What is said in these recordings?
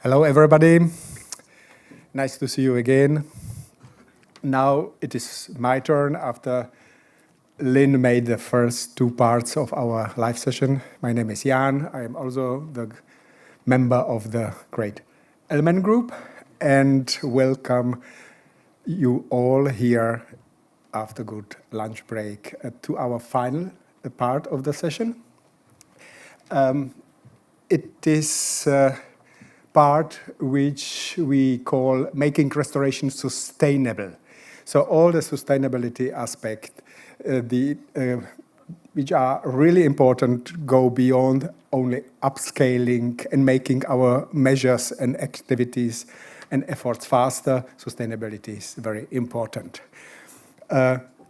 Hello, everybody. Nice to see you again. Now it is my turn after Lynne made the first two parts of our live session. My name is Jan. I am also the member of the great ELMEN group, and welcome you all here after good lunch break to our final part of the session. It is part which we call making restoration sustainable. So all the sustainability aspects which are really important go beyond only upscaling and making our measures and activities and efforts faster. Sustainability is very important.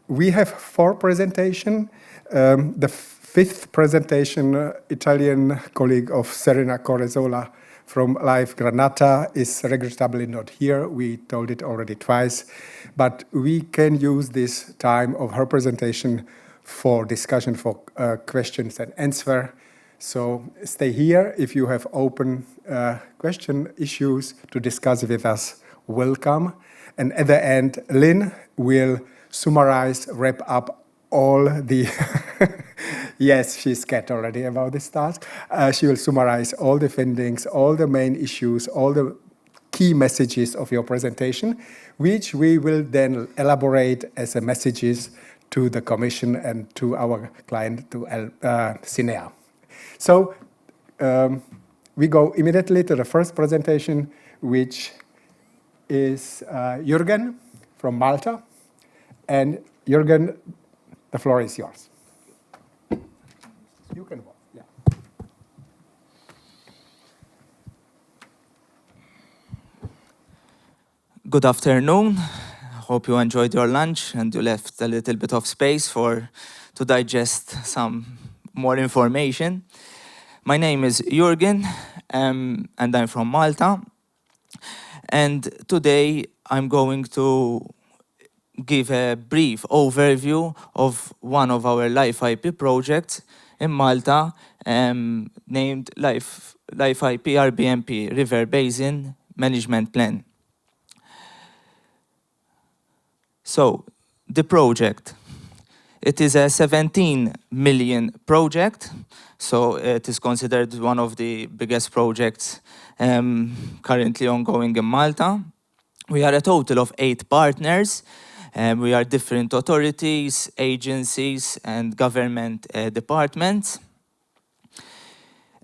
We have 4 presentations. The 5th presentation, Italian colleague of Serena Correzola from Live Granata is regrettably not here. We told it already twice, but we can use this time of her presentation for discussion, for questions and answer. So stay here. If you have open question issues to discuss with us, welcome. And at the end, Lynne will summarize, wrap up all the, yes, she's scared already about this task. She will summarize all the findings, all the main issues, all the key messages of your presentation, which we will then elaborate as messages to the Commission and to our client, to CINEA. So we go immediately to the first presentation, which is Jürgen from Malta. And Jürgen, the floor is yours. You can walk, yeah. Good afternoon. Hope you enjoyed your lunch and you left a little bit of space to digest some more information. My name is Jürgen, and I'm from Malta. And today I'm going to give a brief overview of one of our Life IP projects in Malta, named Life IP RBMP, River Basin Management Plan. So, the project. It is a 17 million project, so it is considered one of the biggest projects currently ongoing in Malta. We are a total of 8 partners. We are different authorities, agencies, and government departments.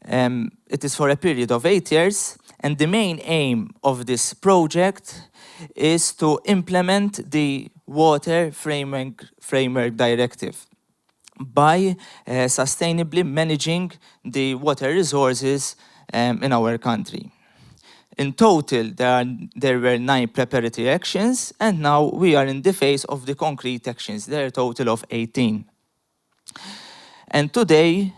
It is for a period of 8 years, and the main aim of this project is to implement the Water Framework Directive by sustainably managing the water resources in our country. In total, there were 9 preparatory actions, and now we are in the phase of the concrete actions. There are a total of 18. And today,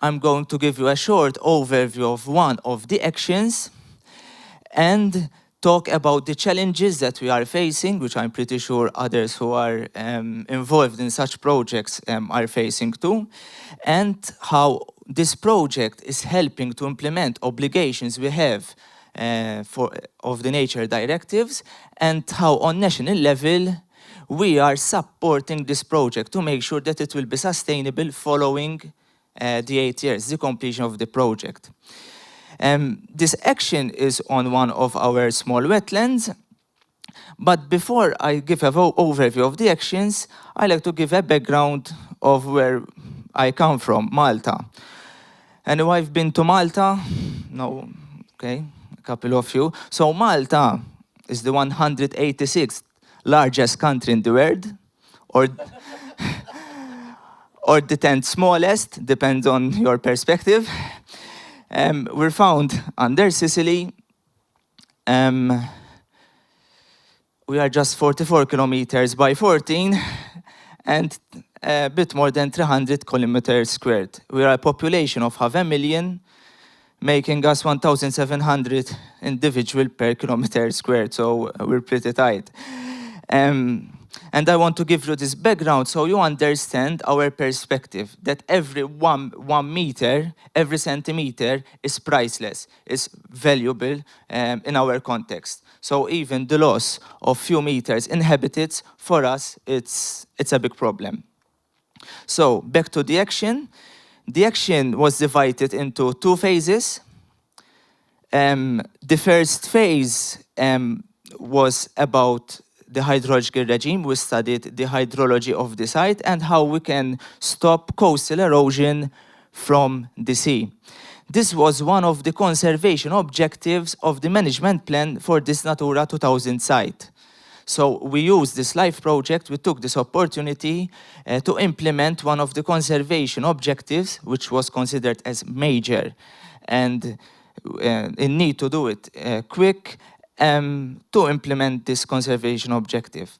I'm going to give you a short overview of one of the actions and talk about the challenges that we are facing, which I'm pretty sure others who are involved in such projects are facing too, and how this project is helping to implement obligations we have of the nature directives, and how on national level we are supporting this project to make sure that it will be sustainable following the 8 years, the completion of the project. This action is on one of our small wetlands, but before I give an overview of the actions, I like to give a background of where I come from, Malta. And I've been to Malta, no, okay, a couple of you. So Malta is the 186th largest country in the world, or the 10th smallest, depends on your perspective. We're found under Sicily. We are just 44 kilometers by 14 and a bit more than 300 kilometers squared. We are a population of 500,000, making us 1,700 individual per kilometer squared, so we're pretty tight. And I want to give you this background so you understand our perspective, that every one meter, every centimeter is priceless, is valuable in our context. So even the loss of few meters in habitats, for us, it's a big problem. So back to the action. The action was divided into 2 phases. The first phase was about the hydrological regime. We studied the hydrology of the site and how we can stop coastal erosion from the sea. This was one of the conservation objectives of the management plan for this Natura 2000 site. So we used this LIFE project, we took this opportunity to implement one of the conservation objectives, which was considered as major, and in need to do it quick to implement this conservation objective.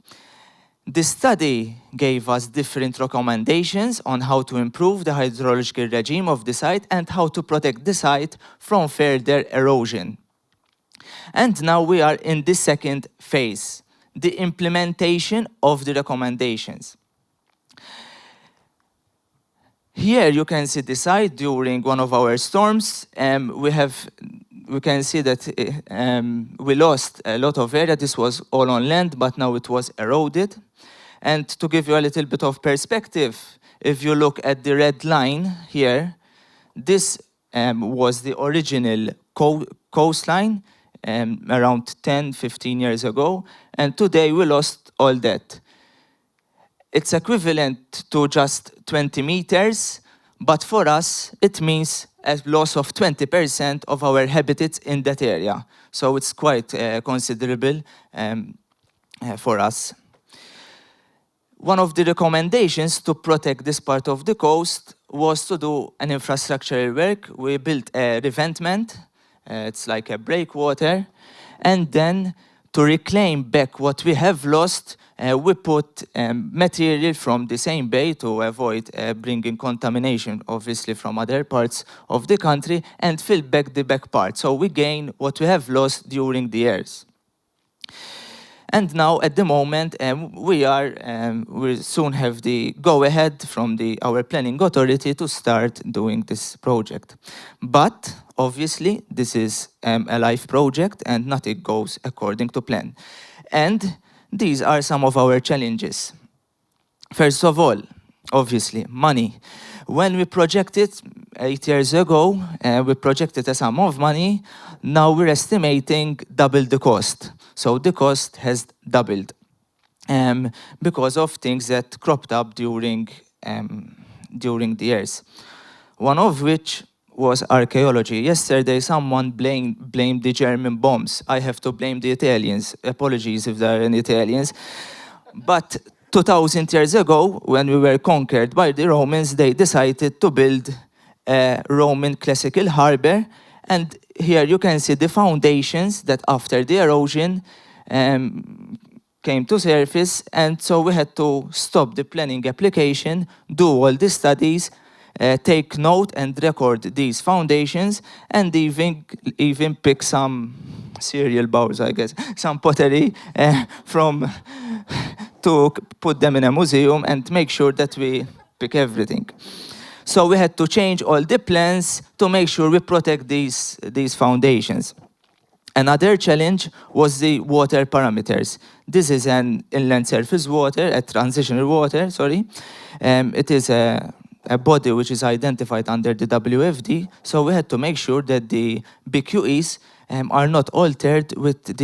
The study gave us different recommendations on how to improve the hydrological regime of the site and how to protect the site from further erosion. And now we are in the second phase, the implementation of the recommendations. Here you can see the site during one of our storms. We can see that we lost a lot of area. This was all on land, but now it was eroded. And to give you a little bit of perspective, if you look at the red line here, this was the original coastline around 10, 15 years ago, and today we lost all that. It's equivalent to just 20 meters, but for us, it means a loss of 20% of our habitats in that area. So it's quite considerable for us. One of the recommendations to protect this part of the coast was to do an infrastructural work. We built a revetment, it's like a breakwater, and then to reclaim back what we have lost, we put material from the same bay to avoid bringing contamination, obviously, from other parts of the country, and fill back the back part. So we gain what we have lost during the years. And now, at the moment, we soon have the go-ahead from our planning authority to start doing this project. But obviously, this is a live project, and nothing goes according to plan. And these are some of our challenges. First of all, obviously, money. When we projected 8 years ago, we projected a sum of money. Now we're estimating double the cost. So the cost has doubled because of things that cropped up during the years. One of which was archaeology. Yesterday, someone blamed the German bombs. I have to blame the Italians. Apologies if there are any Italians. But 2,000 years ago, when we were conquered by the Romans, they decided to build a Roman classical harbor. And here you can see the foundations that after the erosion came to surface. And so we had to stop the planning application, do all the studies, take note and record these foundations, and even pick some cereal bowls, I guess, some pottery to put them in a museum and make sure that we pick everything. So we had to change all the plans to make sure we protect these foundations. Another challenge was the water parameters. This is an inland surface water, a transitional water, sorry. It is a body which is identified under the WFD, so we had to make sure that the BQEs are not altered with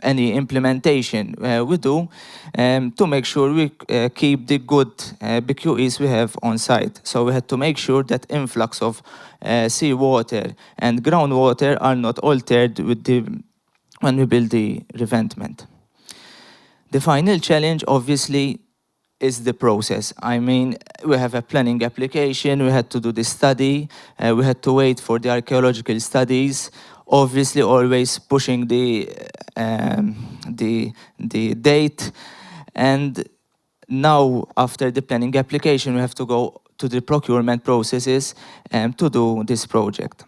any implementation we do to make sure we keep the good BQEs we have on site. So we had to make sure that influx of seawater and groundwater are not altered when we build the revetment. The final challenge, obviously, is the process. I mean, we have a planning application, we had to do the study, we had to wait for the archaeological studies, obviously always pushing the date. And now, after the planning application, we have to go to the procurement processes to do this project.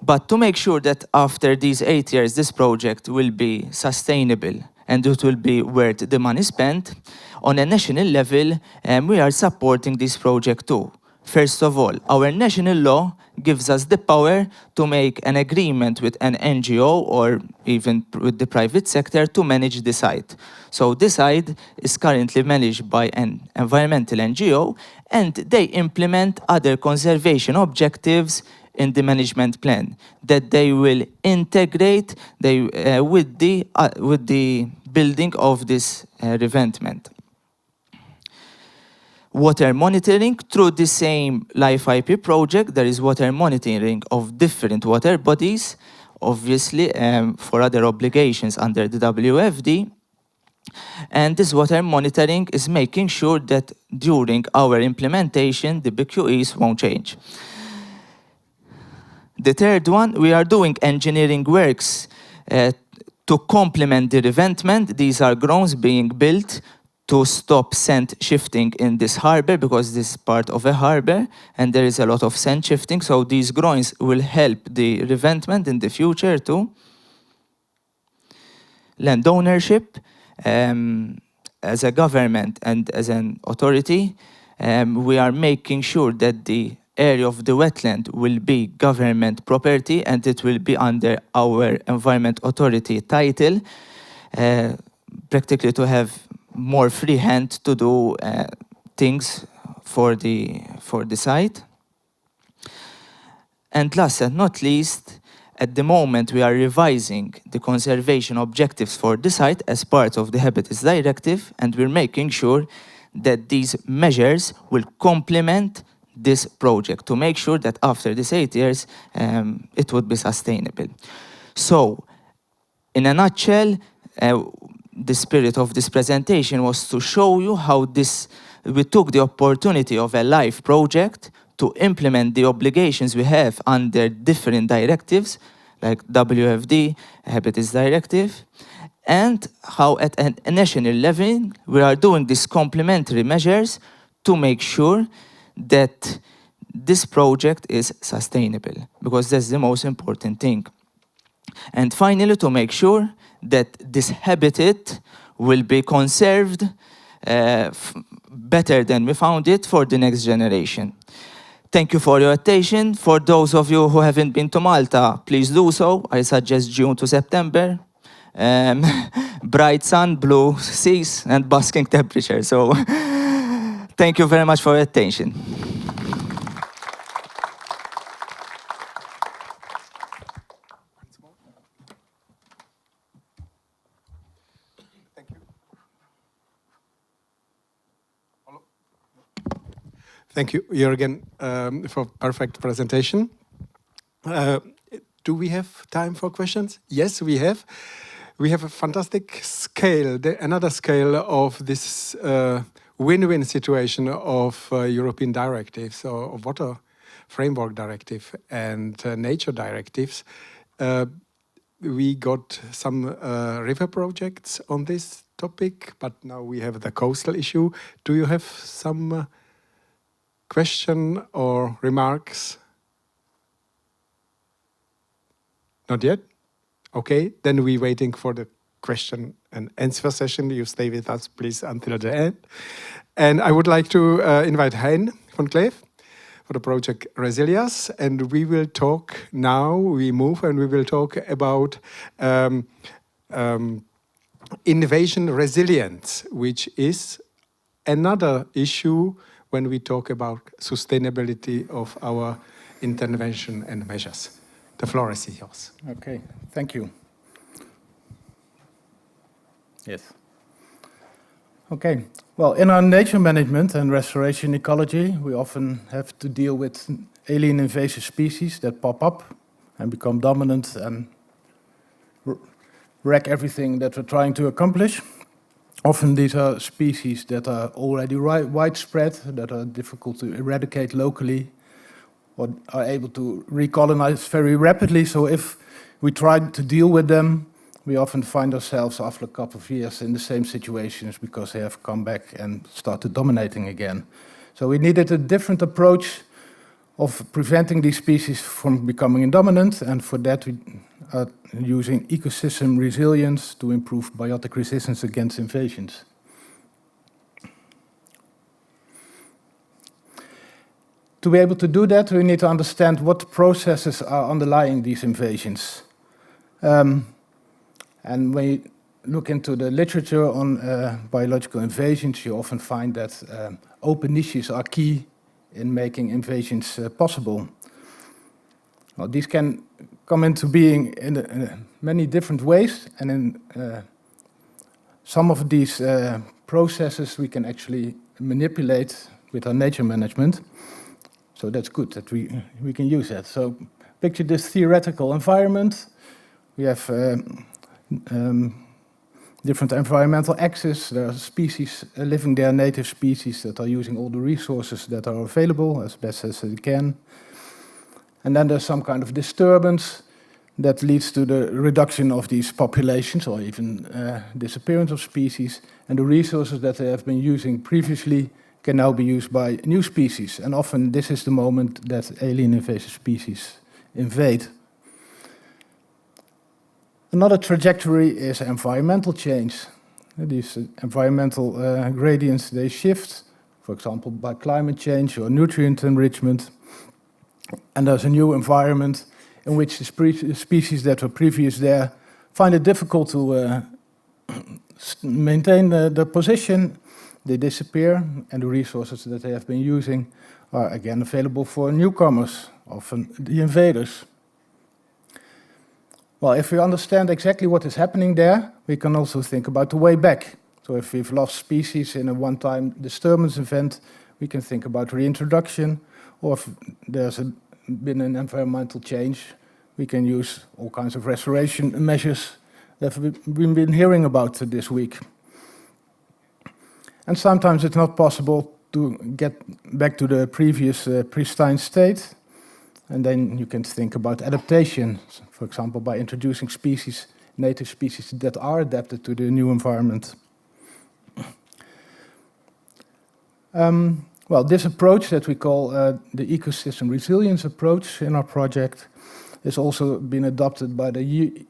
But to make sure that after these 8 years, this project will be sustainable and it will be worth the money spent. On a national level, we are supporting this project too. First of all, our national law gives us the power to make an agreement with an NGO or even with the private sector to manage the site. So the site is currently managed by an environmental NGO, and they implement other conservation objectives in the management plan that they will integrate with the building of this revetment. Water monitoring, through the same Life IP project, there is water monitoring of different water bodies, obviously for other obligations under the WFD. And this water monitoring is making sure that during our implementation, the BQEs won't change. The third one, we are doing engineering works to complement the revetment. These are grounds being built to stop sand shifting in this harbor, because this is part of a harbor and there is a lot of sand shifting. So these groins will help the revetment in the future too. Land ownership, as a government and as an authority, we are making sure that the area of the wetland will be government property and it will be under our Environment Authority title, practically to have more free hand to do things for the site. And last and not least, at the moment we are revising the conservation objectives for the site as part of the Habitats Directive, and we're making sure that these measures will complement this project to make sure that after these 8 years it would be sustainable. So, in a nutshell, the spirit of this presentation was to show you how we took the opportunity of a live project to implement the obligations we have under different directives, like WFD, Habitats Directive, and how at a national level we are doing these complementary measures to make sure that this project is sustainable, because that's the most important thing. And finally, to make sure that this habitat will be conserved better than we found it for the next generation. Thank you for your attention. For those of you who haven't been to Malta, please do so. I suggest June to September. Bright sun, blue seas, and basking temperature. So thank you very much for your attention. Thank you, Jürgen, for perfect presentation. Do we have time for questions? Yes, we have. We have a fantastic scale, another scale of this win-win situation of European directives, or Water Framework Directive and Nature Directives. We got some river projects on this topic, but now we have the coastal issue. Do you have some question or remarks? Not yet? Okay, then we're waiting for the question and answer session. You stay with us, please, until the end. And I would like to invite Hein van Kleef for the project Resilience. And we will talk now, we move and we will talk about innovation resilience, which is another issue when we talk about sustainability of our intervention and measures. The floor is yours. Okay, thank you. Yes. Okay, well, in our nature management and restoration ecology, we often have to deal with alien invasive species that pop up and become dominant and wreck everything that we're trying to accomplish. Often these are species that are already widespread, that are difficult to eradicate locally, or are able to recolonize very rapidly. So if we try to deal with them, we often find ourselves after a couple of years in the same situations because they have come back and started dominating again. So we needed a different approach of preventing these species from becoming dominant, and for that are using ecosystem resilience to improve biotic resistance against invasions. To be able to do that, we need to understand what processes are underlying these invasions. And when you look into the literature on biological invasions, you often find that open niches are key in making invasions possible. Well, these can come into being in many different ways, and in some of these processes we can actually manipulate with our nature management. So that's good that we can use that. So picture this theoretical environment. We have different environmental axes. There are species living there, native species that are using all the resources that are available as best as they can. And then there's some kind of disturbance that leads to the reduction of these populations or even disappearance of species. And the resources that they have been using previously can now be used by new species. And often this is the moment that alien invasive species invade. Another trajectory is environmental change. These environmental gradients, they shift, for example, by climate change or nutrient enrichment. And there's a new environment in which the species that were previous there find it difficult to maintain their position. They disappear, and the resources that they have been using are again available for newcomers, often the invaders. Well, if we understand exactly what is happening there, we can also think about the way back. So if we've lost species in a one-time disturbance event, we can think about reintroduction, or if there's been an environmental change, we can use all kinds of restoration measures that we've been hearing about this week. And sometimes it's not possible to get back to the previous pristine state. And then you can think about adaptation, for example, by introducing species, native species that are adapted to the new environment. Well, this approach that we call the ecosystem resilience approach in our project has also been adopted by the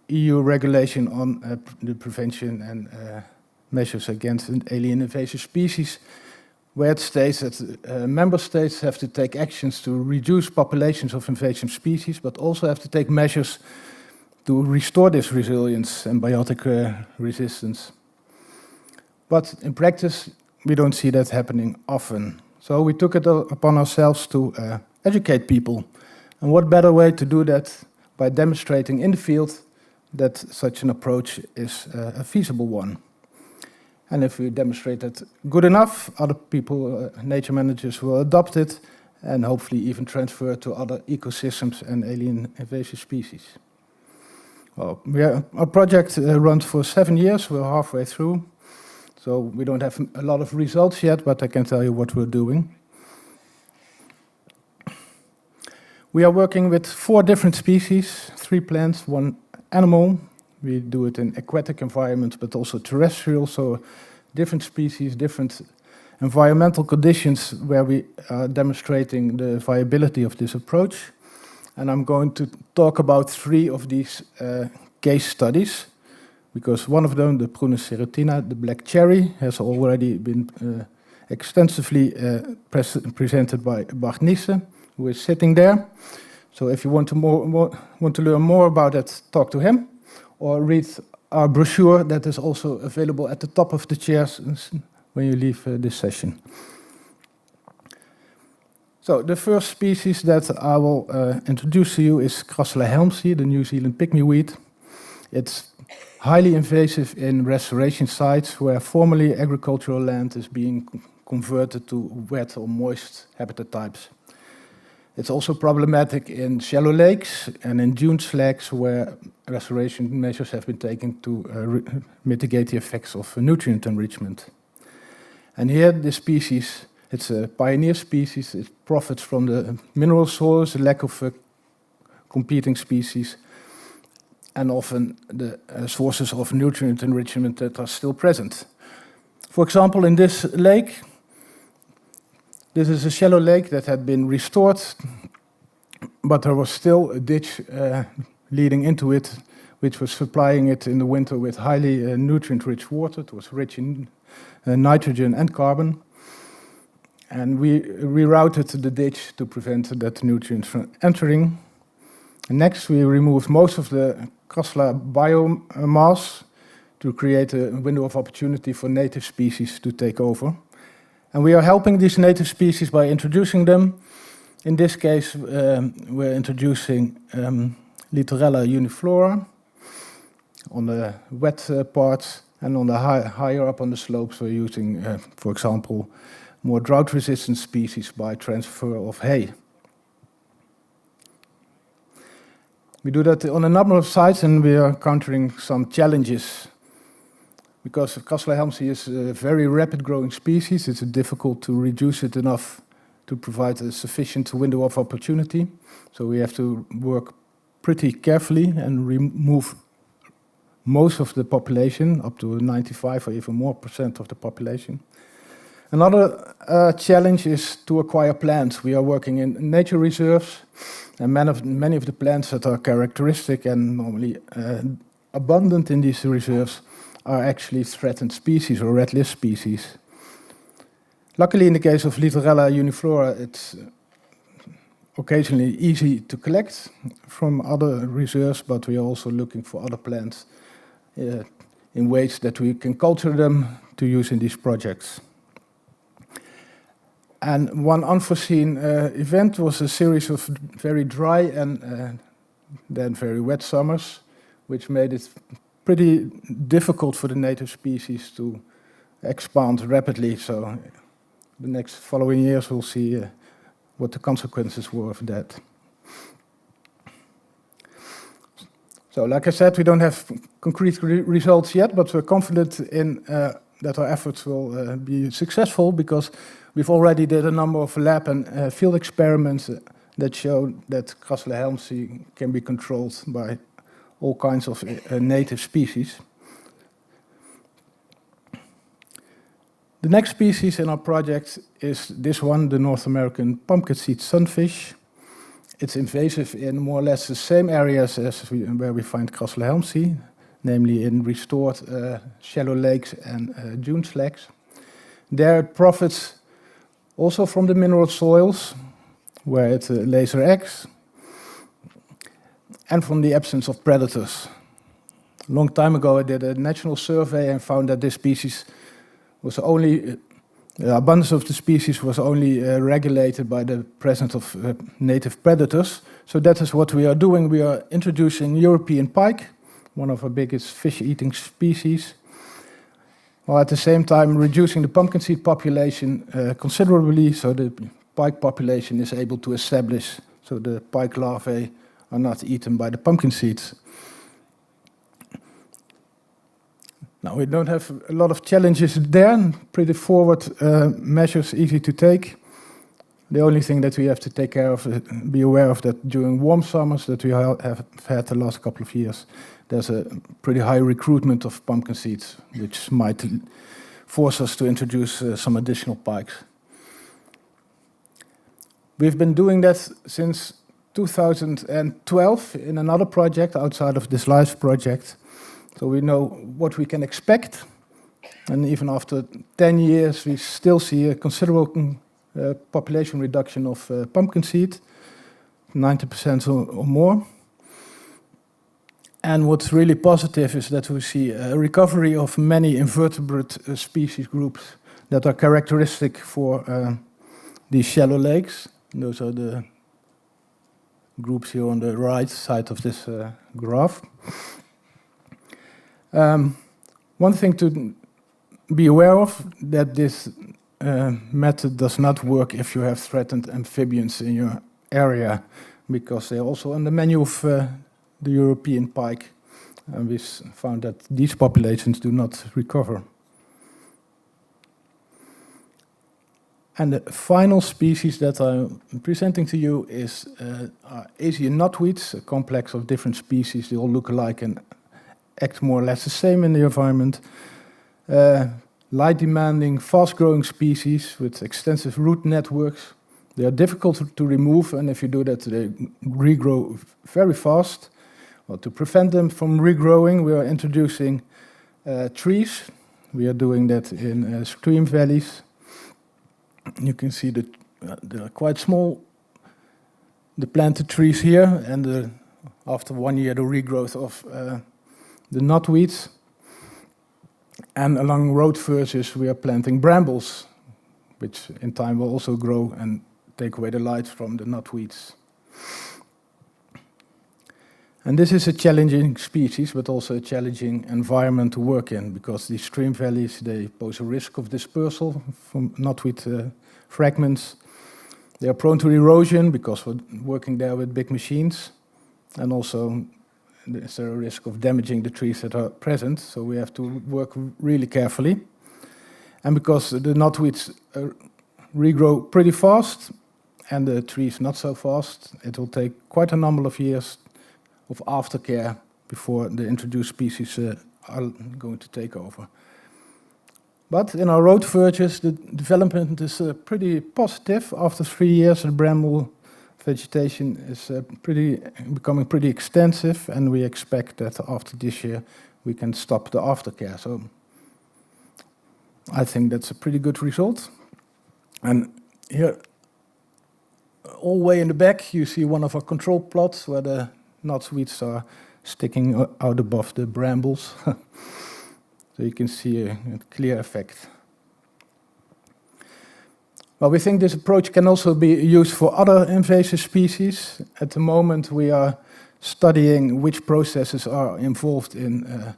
EU regulation on the prevention and measures against alien invasive species, where it states that member states have to take actions to reduce populations of invasive species, but also have to take measures to restore this resilience and biotic resistance. But in practice, we don't see that happening often. So we took it upon ourselves to educate people. And what better way to do that by demonstrating in the field that such an approach is a feasible one. And if we demonstrate it good enough, other people, nature managers, will adopt it and hopefully even transfer it to other ecosystems and alien invasive species. Well, our project runs for 7 years. We're halfway through. So we don't have a lot of results yet, but I can tell you what we're doing. We are working with 4 different species, 3 plants, 1 animal. We do it in aquatic environments, but also terrestrial, so different species, different environmental conditions where we are demonstrating the viability of this approach. And I'm going to talk about 3 of these case studies, because one of them, the Prunus cerutina, the black cherry, has already been extensively presented by Barratt, who is sitting there. So if you want to learn more about it, talk to him, or read our brochure that is also available at the top of the chairs when you leave this session. So the first species that I will introduce to you is Crassula helmsii, the New Zealand pygmy-weed. It's highly invasive in restoration sites where formerly agricultural land is being converted to wet or moist habitat types. It's also problematic in shallow lakes and in dune slags where restoration measures have been taken to mitigate the effects of nutrient enrichment. And here this species, it's a pioneer species. It profits from the mineral source, the lack of competing species, and often the sources of nutrient enrichment that are still present. For example, in this lake, this is a shallow lake that had been restored, but there was still a ditch leading into it which was supplying it in the winter with highly nutrient-rich water. It was rich in nitrogen and carbon. And we rerouted the ditch to prevent that nutrients from entering. And next, we removed most of the Kassler biomass to create a window of opportunity for native species to take over. And we are helping these native species by introducing them. In this case, we're introducing Littorella uniflora on the wet parts, and on the higher up on the slopes, we're using, for example, more drought-resistant species by transfer of hay. We do that on a number of sites, and we are encountering some challenges. Because Kassler helmsii is a very rapid growing species, it's difficult to reduce it enough to provide a sufficient window of opportunity. So we have to work pretty carefully and remove most of the population, up to 95 or even more % of the population. Another challenge is to acquire plants. We are working in nature reserves, and many of the plants that are characteristic and normally abundant in these reserves are actually threatened species or red list species. Luckily, in the case of Littorella uniflora, it's occasionally easy to collect from other reserves, but we are also looking for other plants in ways that we can culture them to use in these projects. And one unforeseen event was a series of very dry and then very wet summers, which made it pretty difficult for the native species to expand rapidly. So the next following years we'll see what the consequences were of that. So like I said, we don't have concrete results yet, but we're confident in that our efforts will be successful, because we've already did a number of lab and field experiments that show that Kassler helmsii can be controlled by all kinds of native species. The next species in our project is this one, the North American pumpkin seed sunfish. It's invasive in more or less the same areas as where we find Kassler helmsii, namely in restored shallow lakes and dune slags. There it profits also from the mineral soils, where it lays their eggs, and from the absence of predators. A long time ago, I did a national survey and found that this species was only, the abundance of the species was only regulated by the presence of native predators. So that is what we are doing. We are introducing European pike, one of our biggest fish-eating species, while at the same time reducing the pumpkin seed population considerably, so the pike population is able to establish, so the pike larvae are not eaten by the pumpkin seeds. Now, we don't have a lot of challenges there, pretty forward measures, easy to take. The only thing that we have to take care of, be aware of that during warm summers that we have had the last couple of years, there's a pretty high recruitment of pumpkin seeds, which might force us to introduce some additional pikes. We've been doing that since 2012 in another project outside of this LIFE project. So we know what we can expect. And even after 10 years, we still see a considerable population reduction of pumpkin seed, 90% or more. And what's really positive is that we see a recovery of many invertebrate species groups that are characteristic for these shallow lakes. And those are the groups here on the right side of this graph. One thing to be aware of, that this method does not work if you have threatened amphibians in your area, because they're also on the menu of the European pike, and we found that these populations do not recover. And the final species that I'm presenting to you is Asian knotweeds, a complex of different species. They all look alike and act more or less the same in the environment. Light-demanding, fast-growing species with extensive root networks. They are difficult to remove, and if you do that, they regrow very fast. Well, to prevent them from regrowing, we are introducing trees. We are doing that in stream valleys. You can see that they are quite small, the planted trees here, and after 1 year, the regrowth of the knotweeds. And along road verges, we are planting brambles, which in time will also grow and take away the light from the knotweeds. And this is a challenging species, but also a challenging environment to work in, because these stream valleys, they pose a risk of dispersal from knotweed fragments. They are prone to erosion because we're working there with big machines, and also there's a risk of damaging the trees that are present, so we have to work really carefully. And because the knotweeds regrow pretty fast, and the trees not so fast, it will take quite a number of years of aftercare before the introduced species are going to take over. But in our road verges, the development is pretty positive. After 3 years, the bramble vegetation is becoming pretty extensive, and we expect that after this year we can stop the aftercare. So I think that's a pretty good result. And here, all the way in the back, you see one of our control plots where the knotweeds are sticking out above the brambles. So you can see a clear effect. Well, we think this approach can also be used for other invasive species. At the moment, we are studying which processes are involved in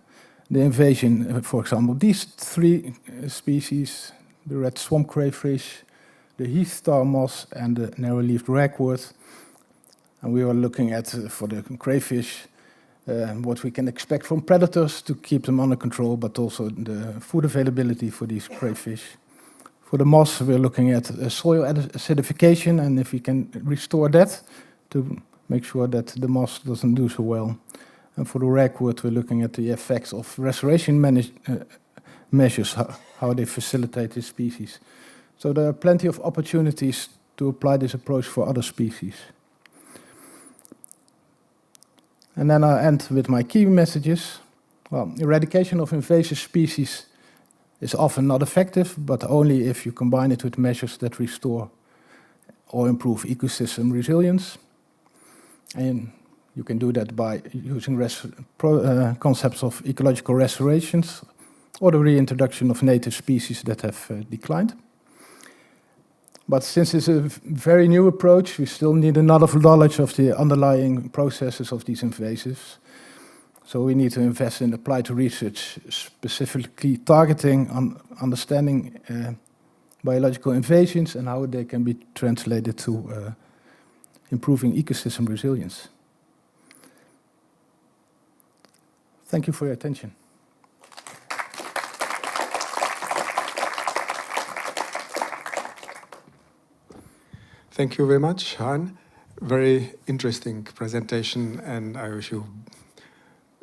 the invasion. For example, these 3 species, the red swamp crayfish, the heath star moss, and the narrow-leaved ragwort. And we are looking at, for the crayfish, what we can expect from predators to keep them under control, but also the food availability for these crayfish. For the moss, we're looking at soil acidification, and if we can restore that to make sure that the moss doesn't do so well. And for the ragwort, we're looking at the effects of restoration measures, how they facilitate this species. So there are plenty of opportunities to apply this approach for other species. And then I'll end with my key messages. Well, eradication of invasive species is often not effective, but only if you combine it with measures that restore or improve ecosystem resilience. And you can do that by using concepts of ecological restorations or the reintroduction of native species that have declined. But since it's a very new approach, we still need a lot of knowledge of the underlying processes of these invasives. So we need to invest in applied research, specifically targeting on understanding biological invasions and how they can be translated to improving ecosystem resilience. Thank you for your attention. Thank you very much, Han. Very interesting presentation, and I wish you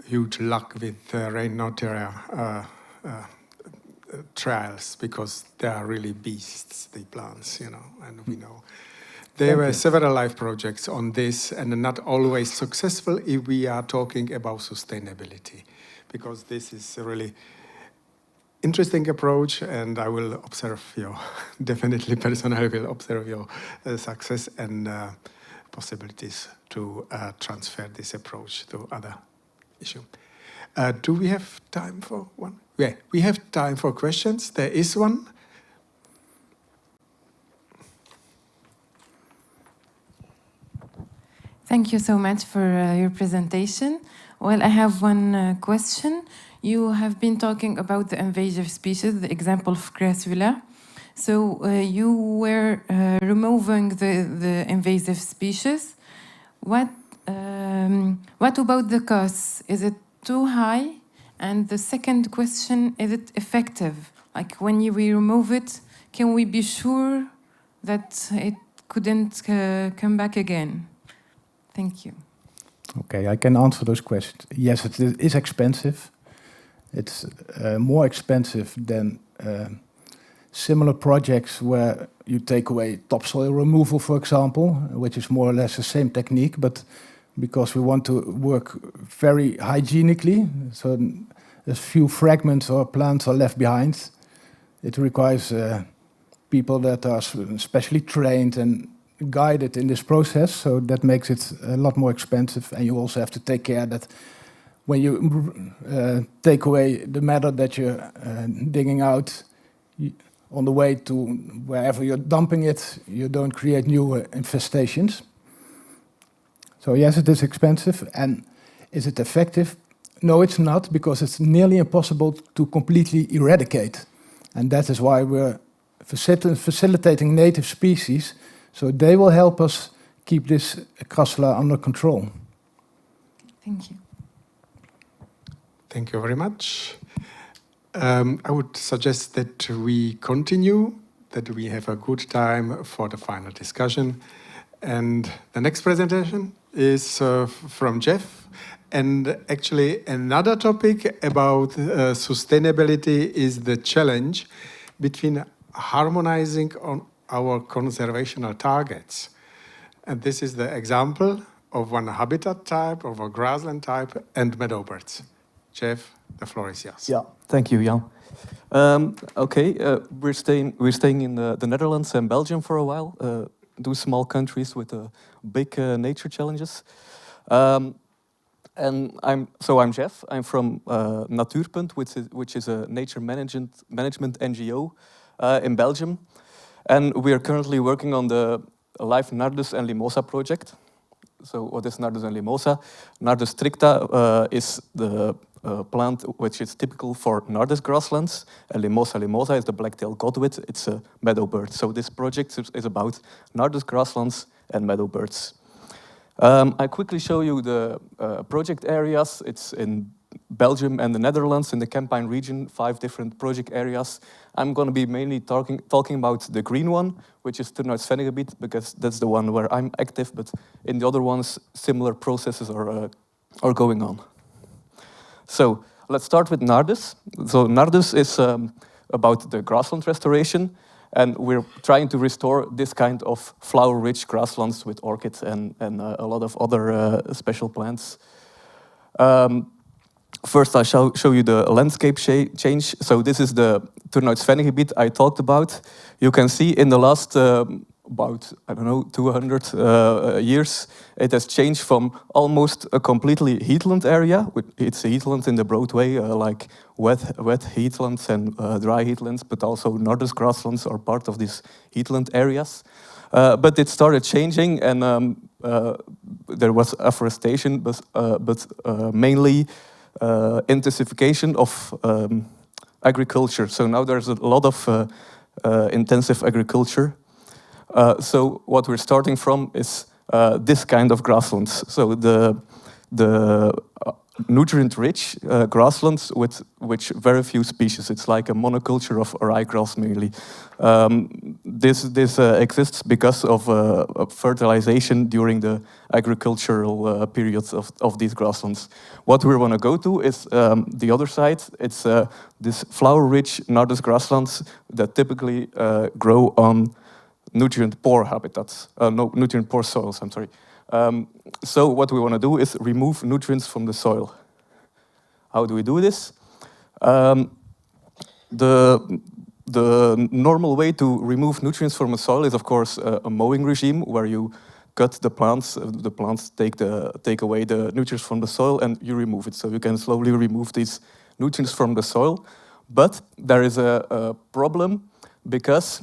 huge luck with rain notaria trials, because they are really beasts, the plants, and we know. There were several live projects on this, and not always successful if we are talking about sustainability, because this is a really interesting approach, and I will observe your, definitely personally will observe your success and possibilities to transfer this approach to other issues. Do we have time for one? Yeah, we have time for questions. There is one. Thank you so much for your presentation. Well, I have one question. You have been talking about the invasive species, the example of Crassula. So you were removing the invasive species. What about the costs? Is it too high? And the second question, is it effective? Like when we remove it, can we be sure that it couldn't come back again? Thank you. Okay, I can answer those questions. Yes, it is expensive. It's more expensive than similar projects where you take away topsoil removal, for example, which is more or less the same technique, but because we want to work very hygienically, so as few fragments or plants are left behind. It requires people that are specially trained and guided in this process, so that makes it a lot more expensive. And you also have to take care that when you take away the matter that you're digging out, on the way to wherever you're dumping it, you don't create new infestations. So yes, it is expensive. And is it effective? No, it's not, because it's nearly impossible to completely eradicate. And that is why we're facilitating native species, so they will help us keep this Krassula under control. Thank you. Thank you very much. I would suggest that we continue, that we have a good time for the final discussion. And the next presentation is from Jeff. And actually another topic about sustainability is the challenge between harmonizing on our conservational targets. And this is the example of one habitat type, of a grassland type, and meadowbirds. Jeff, the floor is yours. Yeah, thank you, Jan. We're staying in the Netherlands and Belgium for a while, two small countries with big nature challenges. And I'm Jeff. I'm from Natuurpunt, which is a nature management NGO in Belgium, and we are currently working on the Live Nardus and Limosa project. So what is Nardus and Limosa? Nardus stricta is the plant which is typical for Nardus grasslands, and Limosa is the black-tailed godwit. It's a meadowbird. So this project is about Nardus grasslands and meadowbirds. I quickly show you the project areas. It's in Belgium and the Netherlands, in the Campine region, 5 different project areas. I'm going to be mainly talking about the green one, which is Turnhout-Vennegebied, because that's the one where I'm active, but in the other ones, similar processes are going on. So let's start with Nardus. So Nardus is about the grassland restoration, and we're trying to restore this kind of flower-rich grasslands with orchids and a lot of other special plants. First, I'll show you the landscape change. So this is the Turnhout-Vennegebied I talked about. You can see in the last about, 200 years, it has changed from almost a completely heathland area. It's heathland in the broad way, like wet heathlands and dry heathlands, but also Nardus grasslands are part of these heathland areas. But it started changing, and there was afforestation, but mainly intensification of agriculture. So now there's a lot of intensive agriculture. So what we're starting from is this kind of grasslands. So the nutrient-rich grasslands with which very few species. It's like a monoculture of ryegrass mainly. This exists because of fertilization during the agricultural periods of these grasslands. What we want to go to is the other side. It's this flower-rich Nardus grasslands that typically grow on nutrient-poor habitats, nutrient-poor soils, I'm sorry. So what we want to do is remove nutrients from the soil. How do we do this? The normal way to remove nutrients from a soil is, of course, a mowing regime where you cut the plants take away the nutrients from the soil and you remove it. So you can slowly remove these nutrients from the soil. But there is a problem because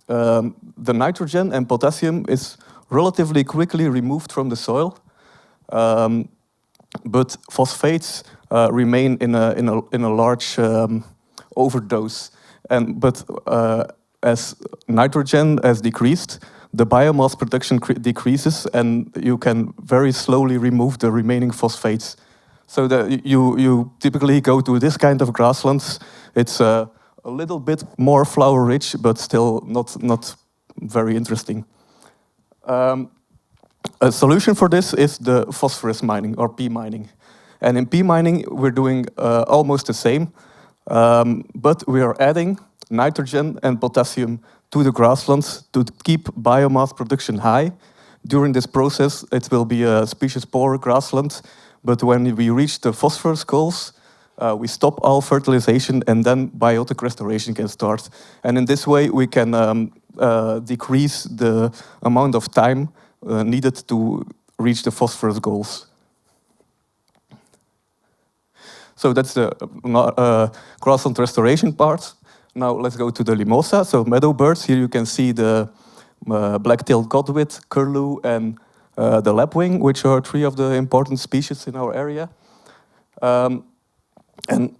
the nitrogen and potassium is relatively quickly removed from the soil, but phosphates remain in a large overdose. But as nitrogen has decreased, the biomass production decreases, and you can very slowly remove the remaining phosphates. So that you typically go to this kind of grasslands. It's a little bit more flower-rich, but still not very interesting. A solution for this is the phosphorus mining, or P mining. And in P mining, we're doing almost the same, but we are adding nitrogen and potassium to the grasslands to keep biomass production high. During this process, it will be a species-poor grassland, but when we reach the phosphorus goals, we stop all fertilization and then biotic restoration can start. And in this way, we can decrease the amount of time needed to reach the phosphorus goals. So that's the grassland restoration part. Now let's go to the Limosa, so meadow birds. Here you can see the black-tailed godwit, curlew, and the lapwing, which are 3 of the important species in our area. And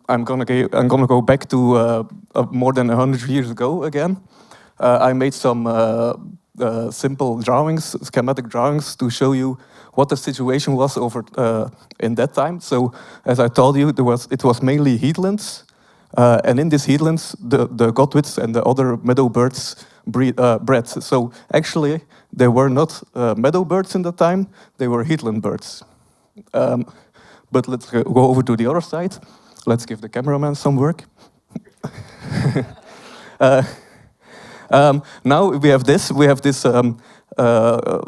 I'm gonna go back to more than 100 years ago again. I made some simple drawings, schematic drawings, to show you what the situation was over in that time. So, as I told you, it was mainly heathlands, and in these heathlands, the godwits and the other meadow birds bred. So, actually, they were not meadow birds in the time; they were heathland birds. But let's go over to the other side. Let's give the cameraman some work. Now we have this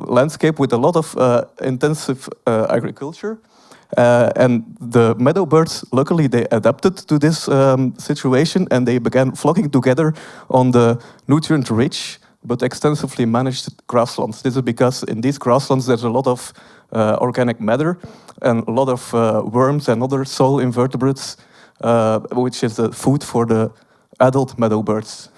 landscape with a lot of intensive agriculture. And the meadow birds, luckily, they adapted to this situation and they began flocking together on the nutrient-rich but extensively managed grasslands. This is because in these grasslands there's a lot of organic matter and a lot of worms and other soil invertebrates, which is the food for the adult meadow birds.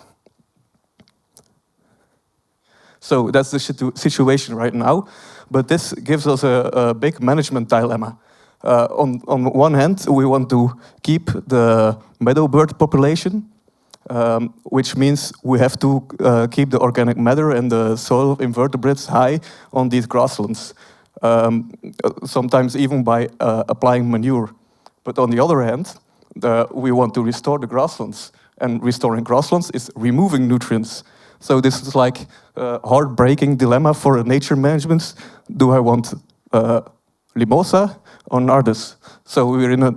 So that's the situation right now, but this gives us a big management dilemma. On one hand, we want to keep the meadow bird population, which means we have to keep the organic matter and the soil invertebrates high on these grasslands, sometimes even by applying manure. But on the other hand, we want to restore the grasslands, and restoring grasslands is removing nutrients. So this is like a heartbreaking dilemma for nature management. Do I want Limosa or Nardus? So we're in a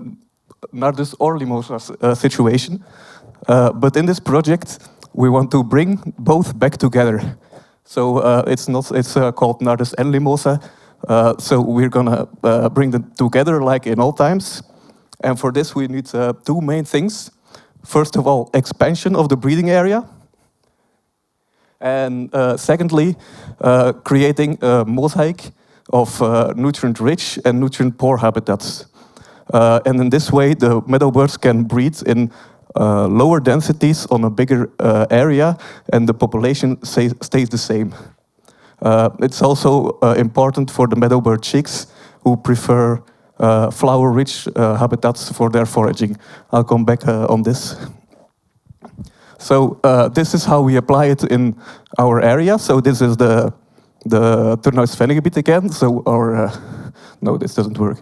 Nardus or Limosa situation. But in this project, we want to bring both back together. So it's called Nardus and Limosa. So we're gonna bring them together like in old times. And for this, we need 2 main things. First of all, expansion of the breeding area. And secondly, creating a mosaic of nutrient-rich and nutrient-poor habitats. And in this way, the meadow birds can breed in lower densities on a bigger area, and the population stays the same. It's also important for the meadow bird chicks who prefer flower-rich habitats for their foraging. I'll come back on this. So this is how we apply it in our area. So this is the Turnhout-Svennegebied again. So our no, this doesn't work.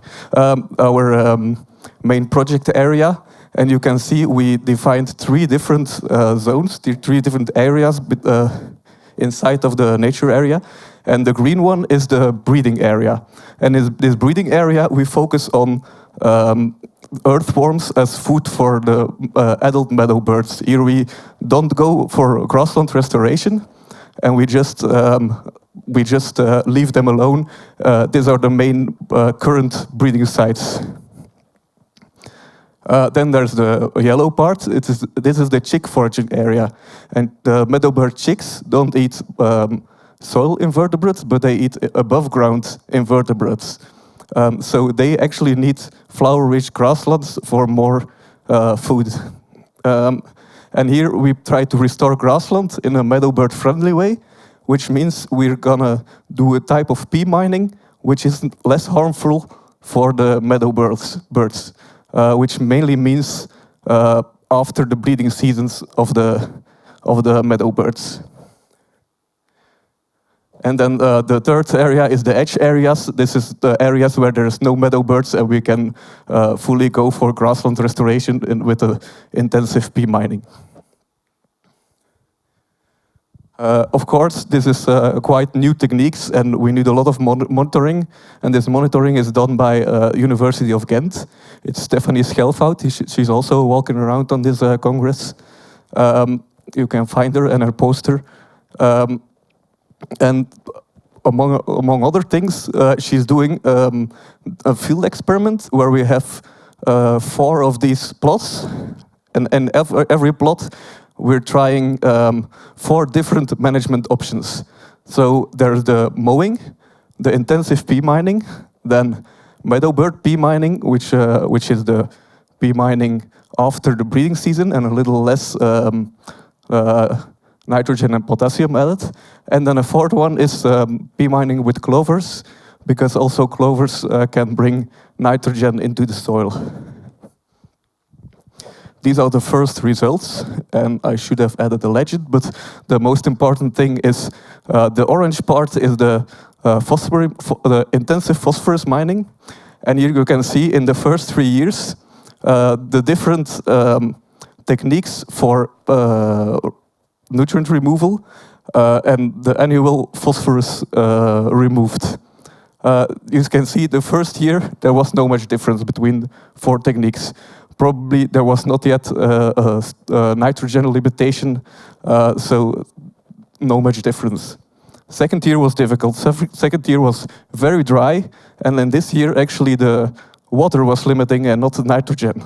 Our main project area, and you can see we defined 3 different zones, 3 different areas inside of the nature area. And the green one is the breeding area. And in this breeding area, we focus on earthworms as food for the adult meadow birds. Here we don't go for grassland restoration, and we just leave them alone. These are the main current breeding sites. Then there's the yellow part. This is the chick foraging area, and the meadow bird chicks don't eat soil invertebrates, but they eat above ground invertebrates. So they actually need flower-rich grasslands for more food. And here we try to restore grassland in a meadow bird friendly way, which means we're gonna do a type of pea mining which is less harmful for the meadow birds, which mainly means after the breeding seasons of the meadow birds. And then the third area is the edge areas. This is the areas where there's no meadow birds, and we can fully go for grassland restoration with intensive pea mining. Of course, this is quite new techniques, and we need a lot of monitoring. And this monitoring is done by University of Ghent. It's Stephanie Schelfout. She's also walking around on this congress. You can find her and her poster. And among other things, she's doing a field experiment where we have 4 of these plots, and every plot we're trying 4 different management options. So there's the mowing, the intensive pea mining, then meadowbird pea mining, which is the pea mining after the breeding season and a little less nitrogen and potassium added. And then a 4th one is pea mining with clovers, because also clovers can bring nitrogen into the soil. These are the first results, and I should have added a legend, but the most important thing is the orange part is the intensive phosphorus mining. And here you can see in the first 3 years the different techniques for nutrient removal and the annual phosphorus removed. You can see the first year there was no much difference between 4 techniques. Probably there was not yet nitrogen limitation, so no much difference. Second year was difficult. Second year was very dry, and then this year actually the water was limiting and not the nitrogen.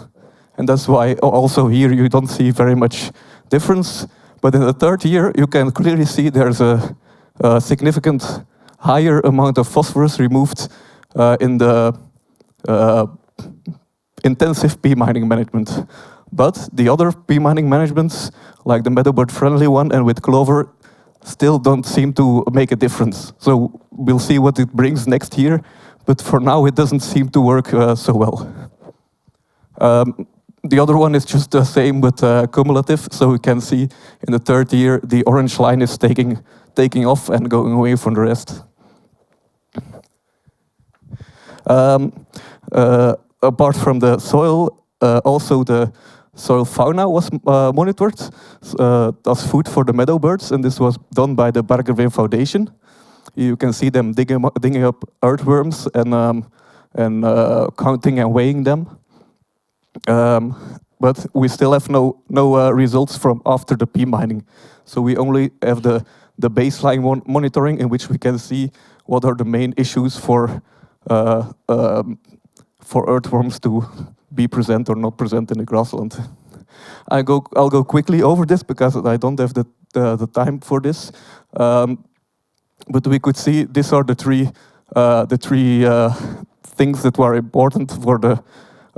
And that's why also here you don't see very much difference. But in the 3rd year you can clearly see there's a significant higher amount of phosphorus removed in the intensive pea mining management. But the other pea mining managements, like the meadowbird friendly one and with clover, still don't seem to make a difference. So we'll see what it brings next year, but for now it doesn't seem to work so well. The other one is just the same with cumulative, so we can see in the 3rd year the orange line is taking off and going away from the rest. Apart from the soil, also the soil fauna was monitored as food for the meadowbirds, and this was done by the Barratt Foundation. You can see them digging up earthworms and counting and weighing them. But we still have no results from after the pea mining. So we only have the baseline monitoring, in which we can see what are the main issues for earthworms to be present or not present in the grassland. I'll go quickly over this because I don't have the time for this. But we could see these are the three things that were important for the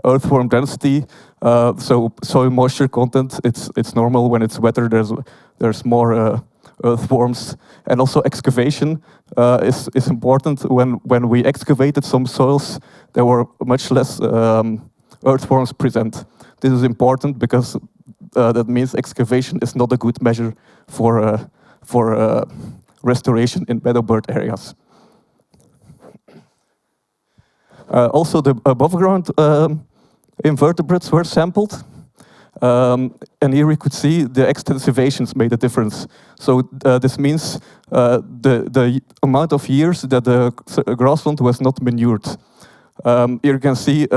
earthworm density. So soil moisture content, it's normal when it's wetter. There's more earthworms, and also excavation is important. When we excavated some soils, there were much less earthworms present. This is important because that means excavation is not a good measure for restoration in meadowbird areas. Also, the above ground invertebrates were sampled. And here we could see the extensivations made a difference. So this means the amount of years that the grassland was not manured. Here you can see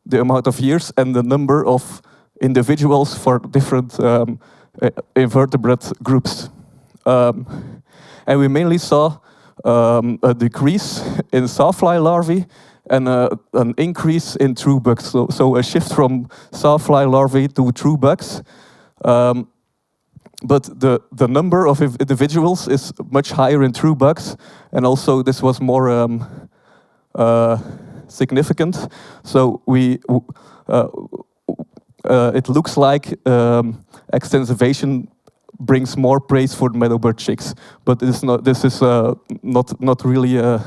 the amount of years and the number of individuals for different invertebrate groups. And we mainly saw a decrease in sawfly larvae and an increase in true bugs. So a shift from sawfly larvae to true bugs. But the number of individuals is much higher in true bugs, and also this was more significant. So it looks like extensivation brings more praise for the meadowbird chicks, but this is not really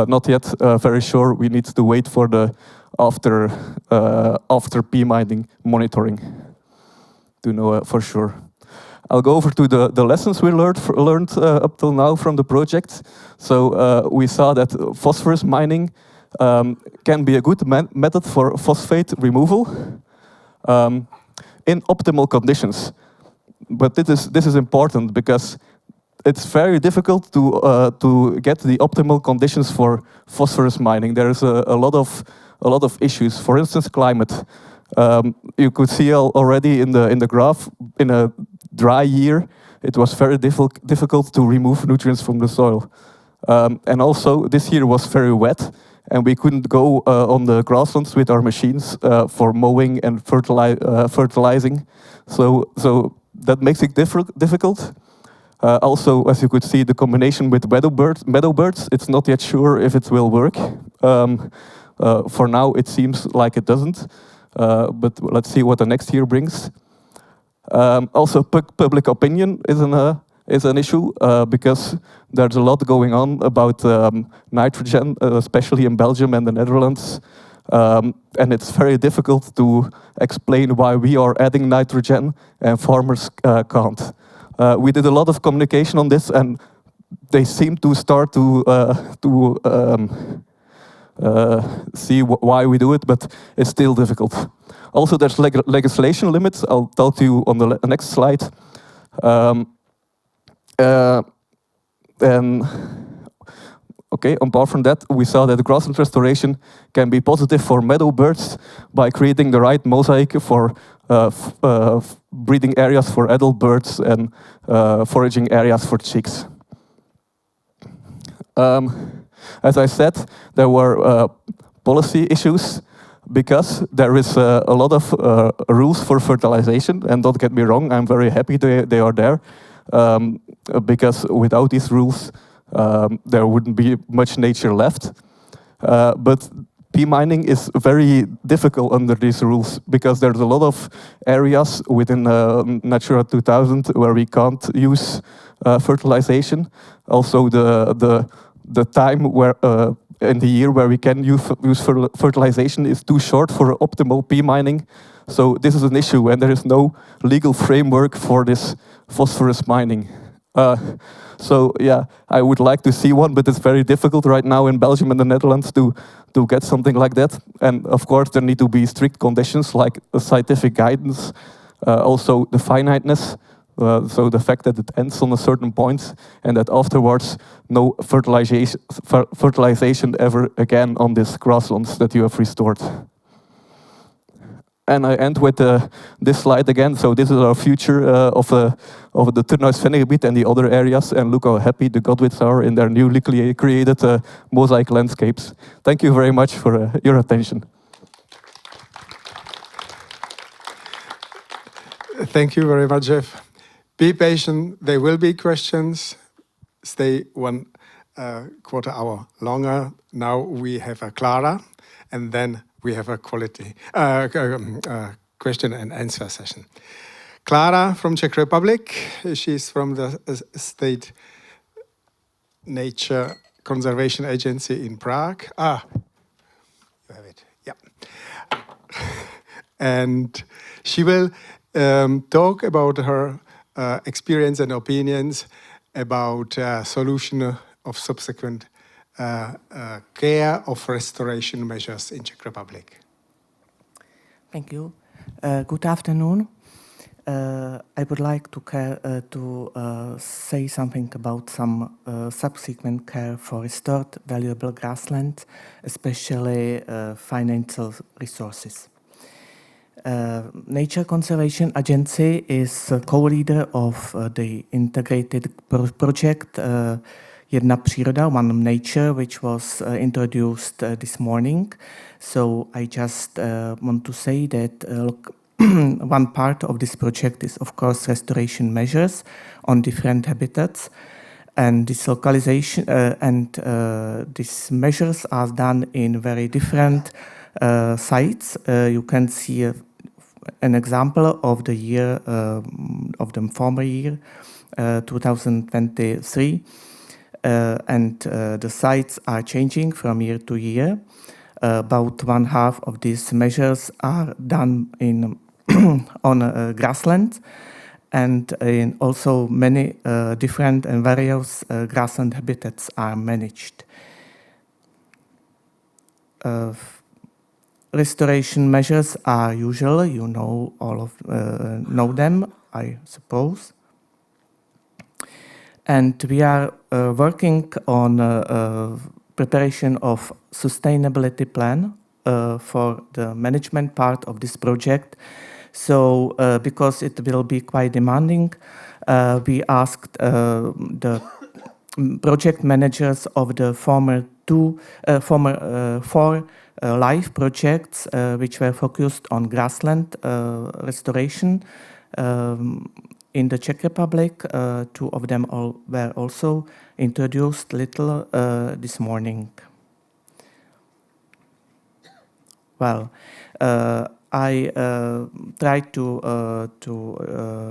not yet very sure. We need to wait for the after pea mining monitoring to know for sure. I'll go over to the lessons we learned up till now from the project. So we saw that phosphorus mining can be a good method for phosphate removal in optimal conditions. But this is important because it's very difficult to get the optimal conditions for phosphorus mining. There's a lot of issues. For instance, climate. You could see already in the graph, in a dry year, it was very difficult to remove nutrients from the soil. And also, this year was very wet, and we couldn't go on the grasslands with our machines for mowing and fertilizing. So that makes it difficult. Also, as you could see, the combination with meadow birds, it's not yet sure if it will work. For now, it seems like it doesn't, but let's see what the next year brings. Also, public opinion is an issue because there's a lot going on about nitrogen, especially in Belgium and the Netherlands. And it's very difficult to explain why we are adding nitrogen and farmers can't. We did a lot of communication on this, and they seem to start to see why we do it, but it's still difficult. Also, there's legislation limits. I'll talk to you on the next slide. Okay, apart from that, we saw that grassland restoration can be positive for meadow birds by creating the right mosaic for breeding areas for adult birds and foraging areas for chicks. As I said, there were policy issues because there is a lot of rules for fertilization, and don't get me wrong, I'm very happy they are there, because without these rules, there wouldn't be much nature left. But pea mining is very difficult under these rules because there's a lot of areas within Natura 2000 where we can't use fertilization. Also, the time where in the year where we can use fertilization is too short for optimal pea mining. So this is an issue, and there is no legal framework for this phosphorus mining. So yeah, I would like to see one, but it's very difficult right now in Belgium and the Netherlands to get something like that. And of course, there need to be strict conditions like scientific guidance, also the finiteness, so the fact that it ends on a certain point and that afterwards no fertilization ever again on these grasslands that you have restored. And I end with this slide again. So this is our future of the Turnhuis-Vennegebied and the other areas. And look how happy the Godwits are in their newly created mosaic landscapes. Thank you very much for your attention. Thank you very much, Jeff. Be patient. There will be questions. Stay 1 quarter hour longer. Now we have a Clara, and then we have a quality question and answer session. Clara from Czech Republic. She's from the State Nature Conservation Agency in Prague. You have it. Yeah. And she will talk about her experience and opinions about solution of subsequent care of restoration measures in Czech Republic. Thank you. Good afternoon. I would like to say something about some subsequent care for restored valuable grassland, especially financial resources. Nature Conservation Agency is a co-leader of the integrated project Jedna příroda, One Nature, which was introduced this morning. So I just want to say that one part of this project is, of course, restoration measures on different habitats. And this localization these measures are done in very different sites. You can see an example of the year, of the former year, 2023. And the sites are changing from year to year. About 1/2 of these measures are done in on grassland, and also many different and various grassland habitats are managed. Restoration measures are usual, you know know them, I suppose. And we are working on preparation of sustainability plan for the management part of this project. So because it will be quite demanding, we asked the project managers of the former four live projects which were focused on grassland restoration in the Czech Republic. Two of them were also introduced little this morning. Well, I tried to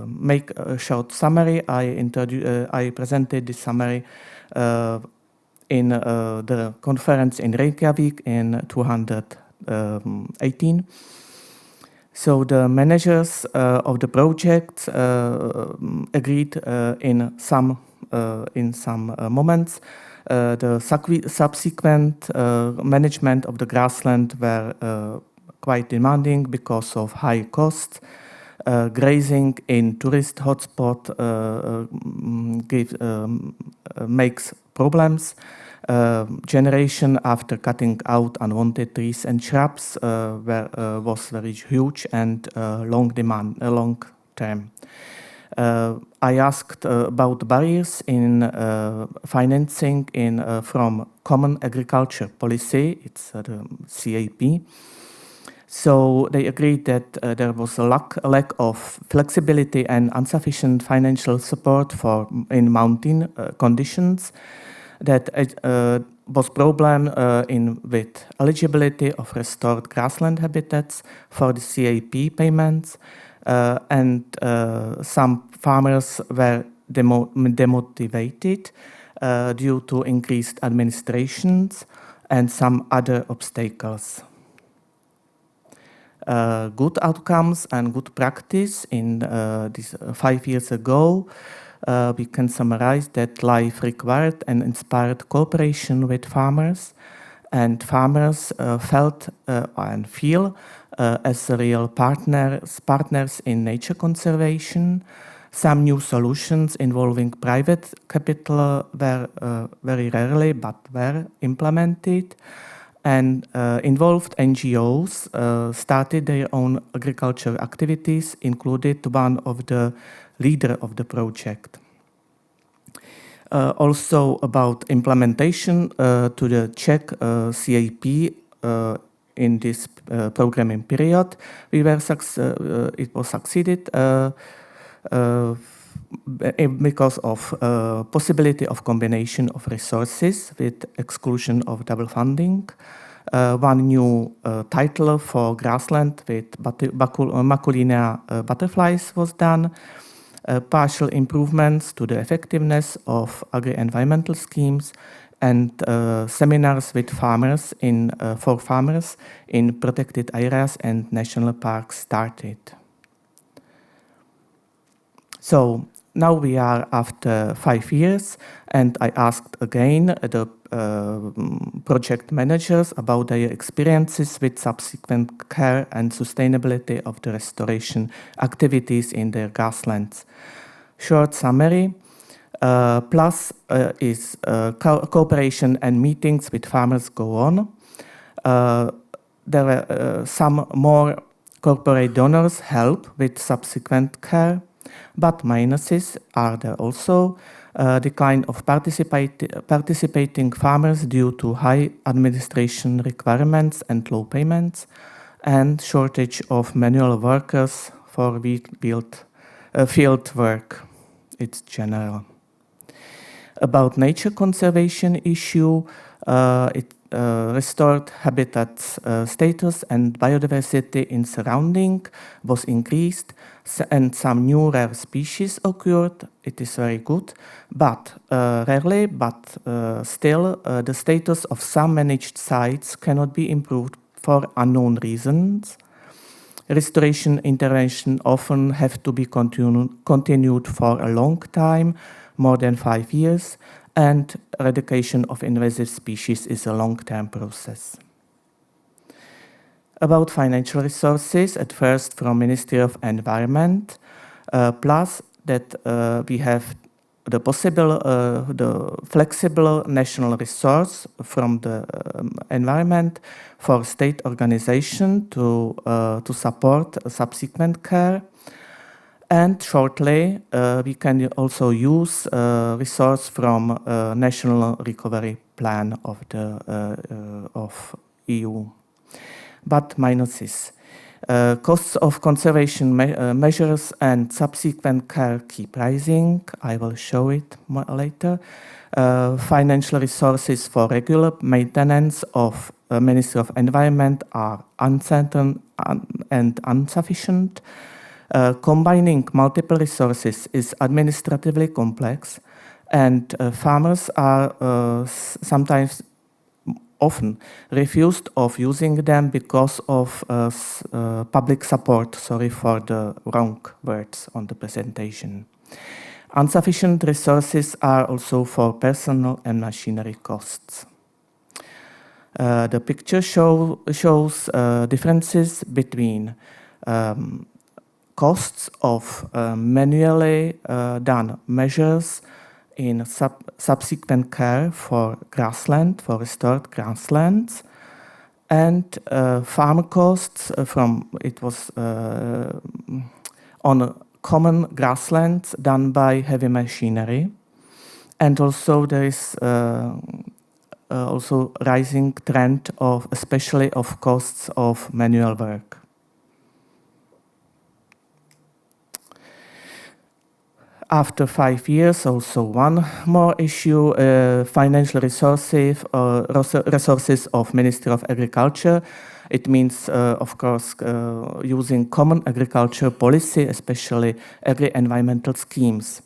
make a short summary. I presented this summary in the conference in Reykjavik in 2018. So the managers of the project agreed in some moments. The subsequent management of the grassland were quite demanding because of high costs. Grazing in tourist hotspot makes problems. Generation after cutting out unwanted trees and shrubs was very huge and long term. I asked about barriers in financing from Common Agriculture Policy, it's the CAP. So they agreed that there was a lack of flexibility and insufficient financial support in mountain conditions. That was problem with eligibility of restored grassland habitats for the CAP payments, and some farmers were demotivated due to increased administrations and some other obstacles. Good outcomes and good practice in this 5 years ago. We can summarize that life required and inspired cooperation with farmers, and farmers felt and feel as real partners in nature conservation. Some new solutions involving private capital were very rarely but were implemented, and involved NGOs started their own agricultural activities, included one of the leader of the project. Also about implementation to the Czech CAP in this programming period, it was succeeded because of possibility of combination of resources with exclusion of double funding. One new title for grassland with Maculinea butterflies was done. Partial improvements to the effectiveness of agri-environmental schemes, and seminars with farmers for farmers in protected areas and national parks started. So now we are after 5 years, and I asked again the project managers about their experiences with subsequent care and sustainability of the restoration activities in their grasslands. Short summary. Plus is cooperation and meetings with farmers go on. There were some more corporate donors help with subsequent care, but minuses are there also. Decline of participating farmers due to high administration requirements and low payments, and shortage of manual workers for field work. It's general. About nature conservation issue, restored habitats status and biodiversity in surrounding was increased, and some new rare species occurred. It is very good, but rarely, but still the status of some managed sites cannot be improved for unknown reasons. Restoration intervention often have to be continued for a long time, more than 5 years, and eradication of invasive species is a long-term process. About financial resources, at first from Ministry of Environment, plus that we have the flexible national resource from the environment for state organization to support subsequent care. And shortly, we can also use resource from National Recovery Plan of the of EU. But minuses. Costs of conservation measures and subsequent care keep rising. I will show it later. Financial resources for regular maintenance of Ministry of Environment are uncertain and insufficient. Combining multiple resources is administratively complex, and farmers are sometimes often refused of using them because of public support. Sorry for the wrong words on the presentation. Insufficient resources are also for personnel and machinery costs. The picture shows differences between costs of manually done measures in subsequent care for grassland, for restored grasslands, and farm costs from, it was on common grasslands done by heavy machinery. And also there is also rising trend of, especially of costs of manual work. After 5 years, also one more issue, financial resources of Ministry of Agriculture. It means, of course, using common agriculture policy, especially agri-environmental schemes.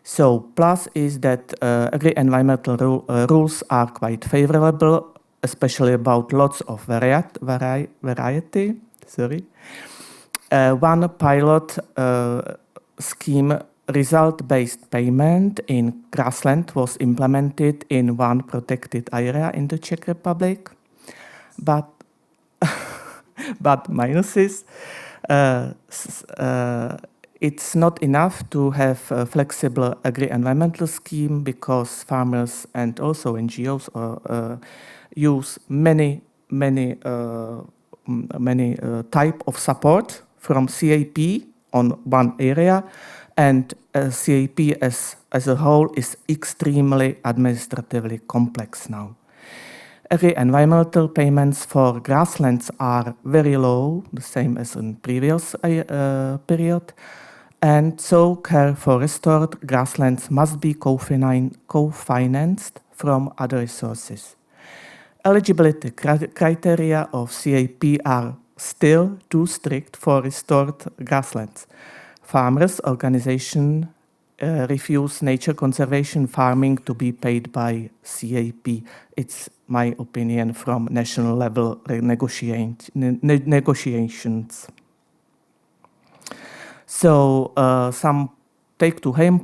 So, plus is that agri-environmental rules are quite favorable, especially about lots of variety. Sorry. One pilot scheme, result-based payment in grassland, was implemented in one protected area in the Czech Republic, but minuses. It's not enough to have a flexible agri-environmental scheme because farmers and also NGOs use many type of support from CAP on one area, and CAP as a whole is extremely administratively complex now. Agri-environmental payments for grasslands are very low, the same as in previous period, and so care for restored grasslands must be co-financed from other resources. Eligibility criteria of CAP are still too strict for restored grasslands. Farmers' organization refuse nature conservation farming to be paid by CAP. It's my opinion from national level negotiations. So some take-to-home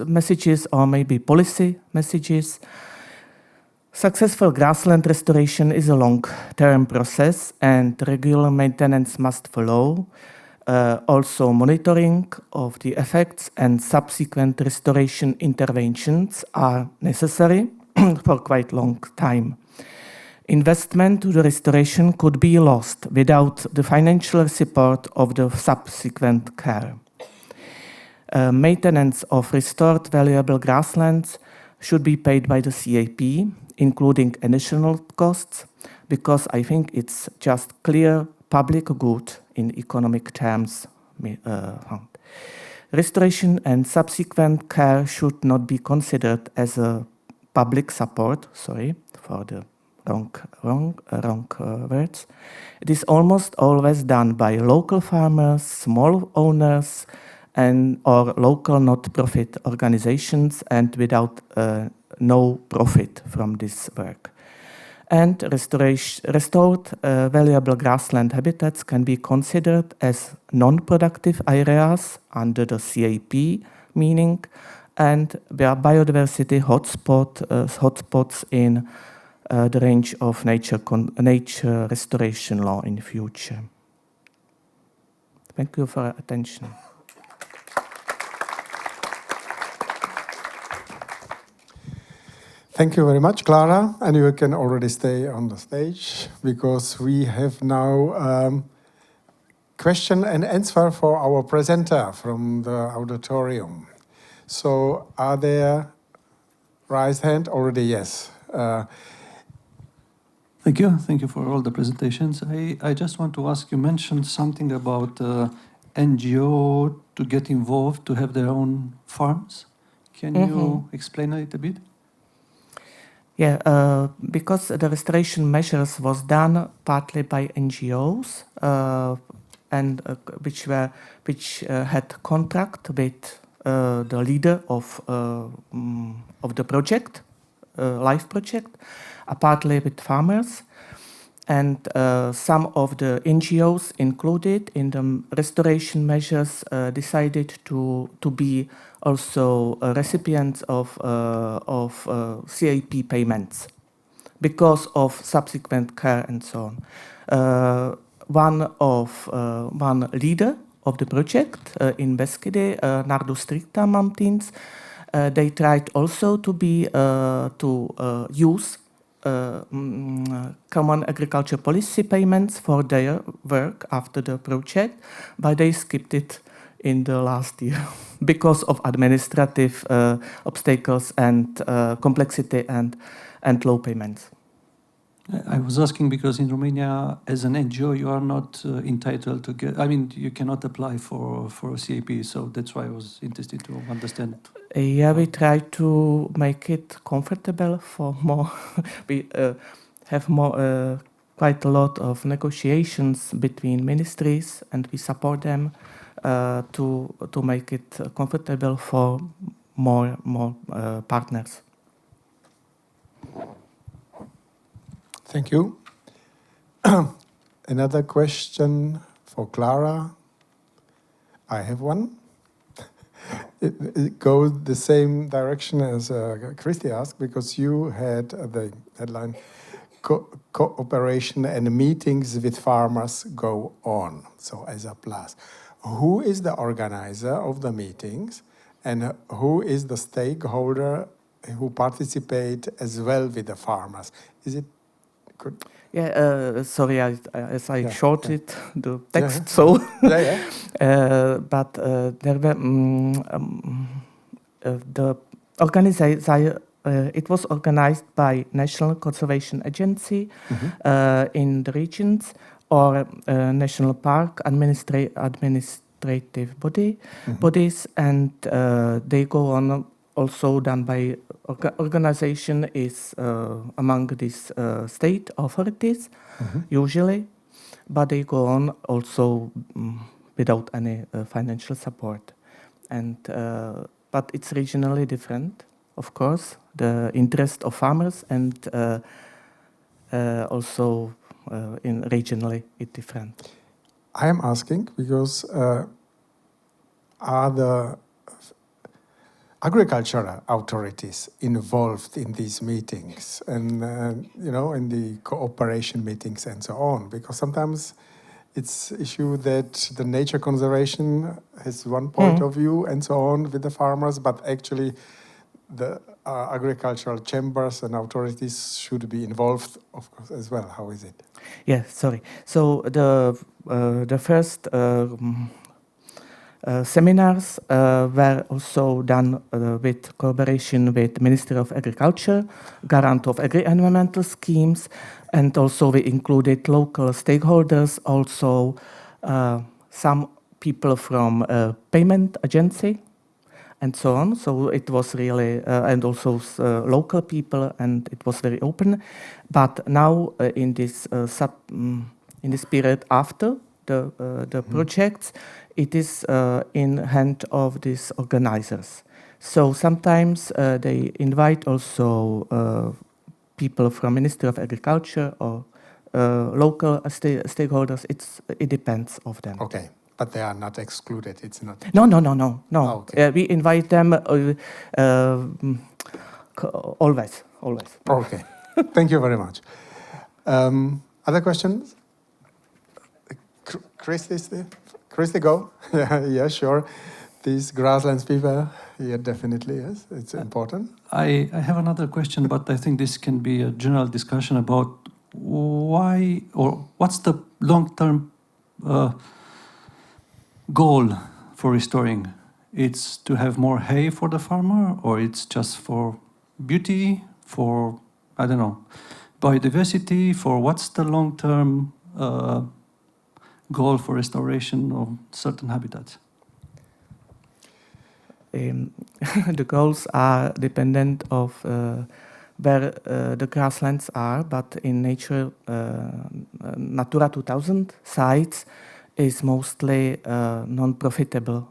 messages or maybe policy messages. Successful grassland restoration is a long-term process and regular maintenance must follow. Also monitoring of the effects and subsequent restoration interventions are necessary for quite long time. Investment to the restoration could be lost without the financial support of the subsequent care. Maintenance of restored valuable grasslands should be paid by the CAP, including additional costs, because I think it's just clear public good in economic terms. Restoration and subsequent care should not be considered as a public support, sorry for the wrong words. It is almost always done by local farmers, small owners, or local not-profit organizations, and without no profit from this work. And restored valuable grassland habitats can be considered as non-productive areas under the CAP meaning, and biodiversity hotspots in the range of nature restoration law in the future. Thank you for your attention. Thank you very much, Clara, and you can already stay on the stage because we have now question and answer for our presenter from the auditorium. So are there raised hand already? Yes. Thank you. Thank you for all the presentations. I just want to ask, you mentioned something about NGO to get involved, to have their own farms. Can you explain it a bit? Yeah, because the restoration measures was done partly by NGOs, and which had contract with the leader of the project, life project, partly with farmers, and some of the NGOs included in the restoration measures decided to be also recipients of CAP payments because of subsequent care and so on. One leader of the project in Beskide, Nardu Stricta Mountains, they tried also to be use common agriculture policy payments for their work after the project, but they skipped it in the last year because of administrative obstacles and complexity and low payments. I was asking because in Romania, as an NGO, you are not entitled to get, I mean, you cannot apply for a CAP, so that's why I was interested to understand. Yeah, we try to make it comfortable for more. We have more, quite a lot of negotiations between ministries, and we support them to make it comfortable for more partners. Thank you. Another question for Clara. I have one. It goes the same direction as Christy asked, because you had the headline, cooperation and meetings with farmers go on, so as a plus. Who is the organizer of the meetings, and who is the stakeholder who participate as well with the farmers? Is it good? Yeah, sorry, as I shorted the text, so. But there were the organization. It was organized by National Conservation Agency in the regions, or National Park administrative bodies, and they go on. Also done by organization is among these state authorities, usually, but they go on also without any financial support. And but it's regionally different, of course, the interest of farmers, and also in regionally it's different. I am asking because are the agricultural authorities involved in these meetings and in the cooperation meetings and so on? Because sometimes it's issue that the nature conservation has one point of view and so on with the farmers, but actually the agricultural chambers and authorities should be involved, of course, as well. How is it? Yeah, sorry. So the first seminars were also done with cooperation with the Ministry of Agriculture, Garant of Agri-Environmental Schemes, and also we included local stakeholders, also some people from payment agency, and so on. So it was really, and also local people, and it was very open. But now in this period after the projects, it is in hand of these organizers. So sometimes they invite also people from Ministry of Agriculture or local stakeholders. It depends of them. Okay, but they are not excluded. It's not. No. Oh, okay. We invite them always. Okay, thank you very much. Other questions? Christy is there? Christy, go. Yeah, sure. These grasslands people, yeah, definitely, yes, it's important. I have another question, but I think this can be a general discussion about why, or what's the long-term goal for restoring? It's to have more hay for the farmer, or it's just for beauty, for, I don't know, biodiversity, for what's the long-term goal for restoration of certain habitats? The goals are dependent of where the grasslands are, but in nature, Natura 2000 sites is mostly non-profitable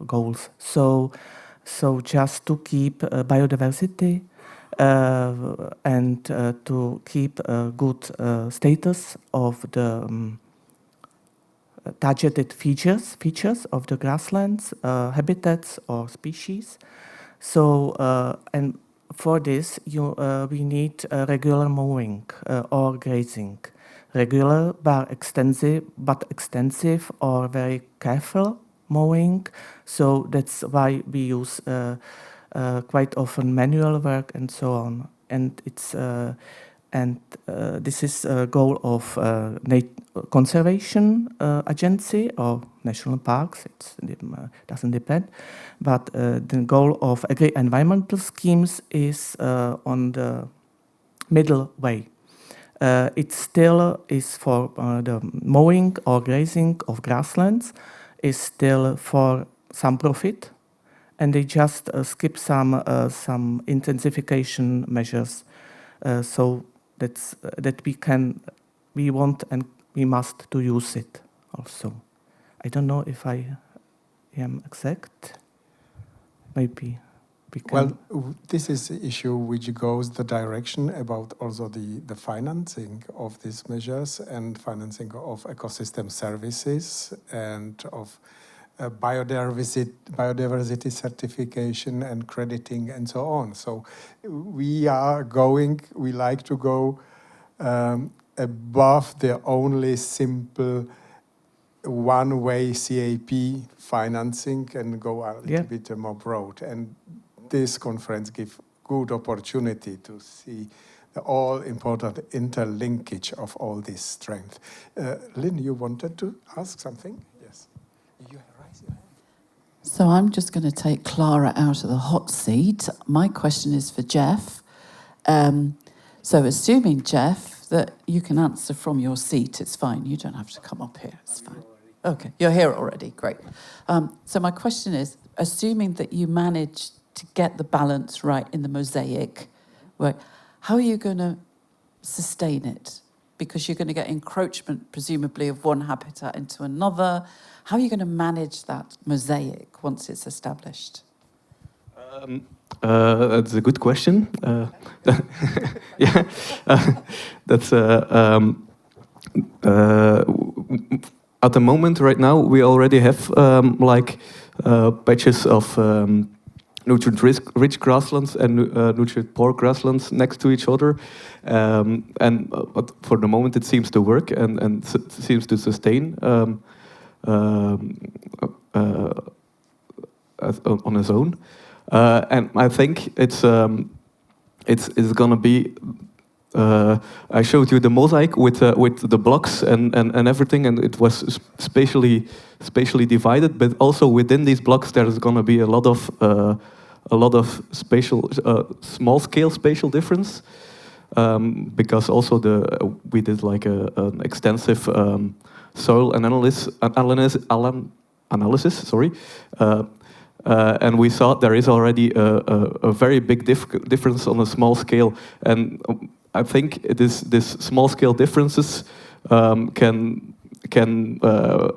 goals. So just to keep biodiversity and to keep a good status of the targeted features of the grasslands, habitats or species. So and for this, we need regular mowing or grazing. Regular but extensive or very careful mowing. So that's why we use quite often manual work and so on. And it's this is a goal of conservation agency or national parks. It doesn't depend, but the goal of environmental schemes is on the middle way. It still is for the mowing or grazing of grasslands is still for some profit, and they just skip some intensification measures. So that we want and we must to use it also. I don't know if I am exact. Maybe. Well, this is the issue which goes the direction about also the financing of these measures and financing of ecosystem services and of biodiversity certification and crediting and so on. So we like to go above the only simple one-way CAP financing and go a little bit more broad. And this conference gives good opportunity to see the all-important interlinkage of all this strength. Lynne, you wanted to ask something? Yes. You raise your hand. So I'm just going to take Clara out of the hot seat. My question is for Jeff. So assuming, Jeff, that you can answer from your seat, it's fine. You don't have to come up here. It's fine. Okay, you're here already. Great. So my question is, assuming that you managed to get the balance right in the mosaic, right, how are you going to sustain it? Because you're going to get encroachment, presumably, of one habitat into another. How are you going to manage that mosaic once it's established? That's a good question. Yeah, that's at the moment right now we already have patches of nutrient-rich grasslands and nutrient-poor grasslands next to each other, but for the moment it seems to work and seems to sustain on its own. And I think it's gonna be. I showed you the mosaic with the blocks and everything, and it was spatially divided. But also within these blocks, there's gonna be a lot of spatial, small scale spatial difference, because also we did like an extensive soil analysis. Sorry. And we saw there is already a very big difference on a small scale, and I think this small scale differences can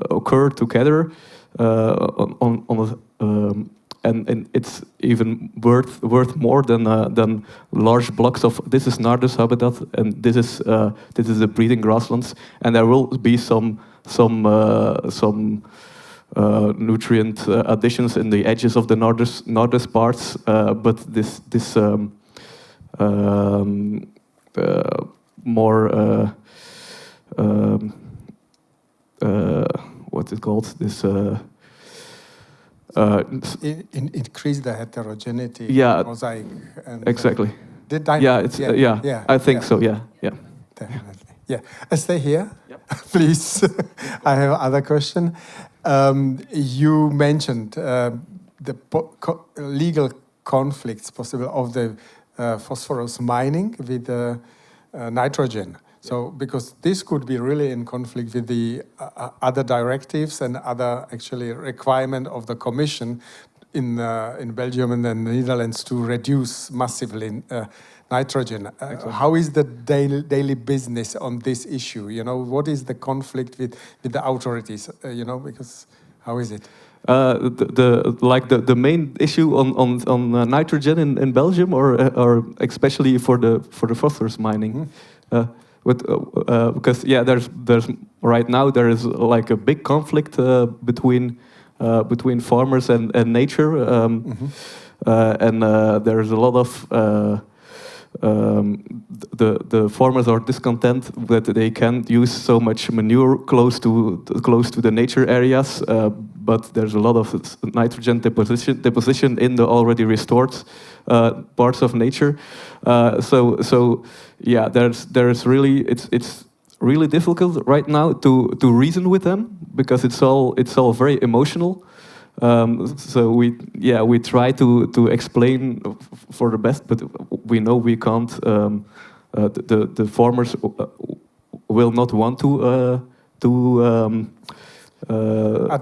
occur together and it's even worth more than large blocks of. This is Nardus habitat, and this is the breeding grasslands, and there will be some nutrient additions in the edges of the Nardus parts, but this more what's it called? This increase the heterogeneity. Yeah, mosaic. And exactly. I I think so. Yeah. Definitely. Yeah, stay here, Yep. please. I have other question. You mentioned the legal conflicts possible of the phosphorus mining with nitrogen. So, because this could be really in conflict with the other directives and other actually requirement of the Commission in Belgium and the Netherlands to reduce massively nitrogen. How is the daily business on this issue? You know, what is the conflict with the authorities? You know, because how is it? The main issue on nitrogen in Belgium, or especially for the phosphorus mining. Because there's right now there is like a big conflict between farmers and nature, and there's a lot of the farmers are discontent that they can't use so much manure close to the nature areas, but there's a lot of nitrogen deposition in the already restored parts of nature. So yeah, there's really it's really difficult right now to reason with them, because it's all very emotional. So we try to explain for the best, but we know we can't. The farmers will not want to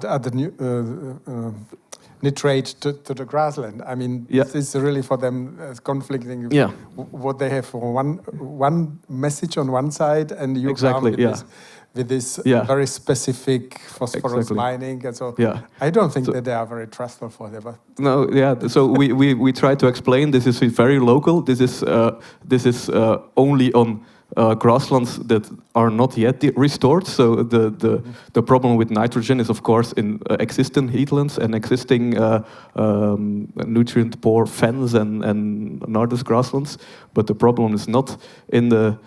add the new nitrate to the grassland. I mean, this is really for them conflicting. Yeah. What they have for one message on one side, and you exactly. come with this very specific phosphorus mining, and so I don't think that they are very trustful for them. No, so we try to explain this is very local. This is only on grasslands that are not yet restored. So the problem with nitrogen is, of course, in existing heathlands and existing nutrient-poor fens and Nardus grasslands. But the problem is not in the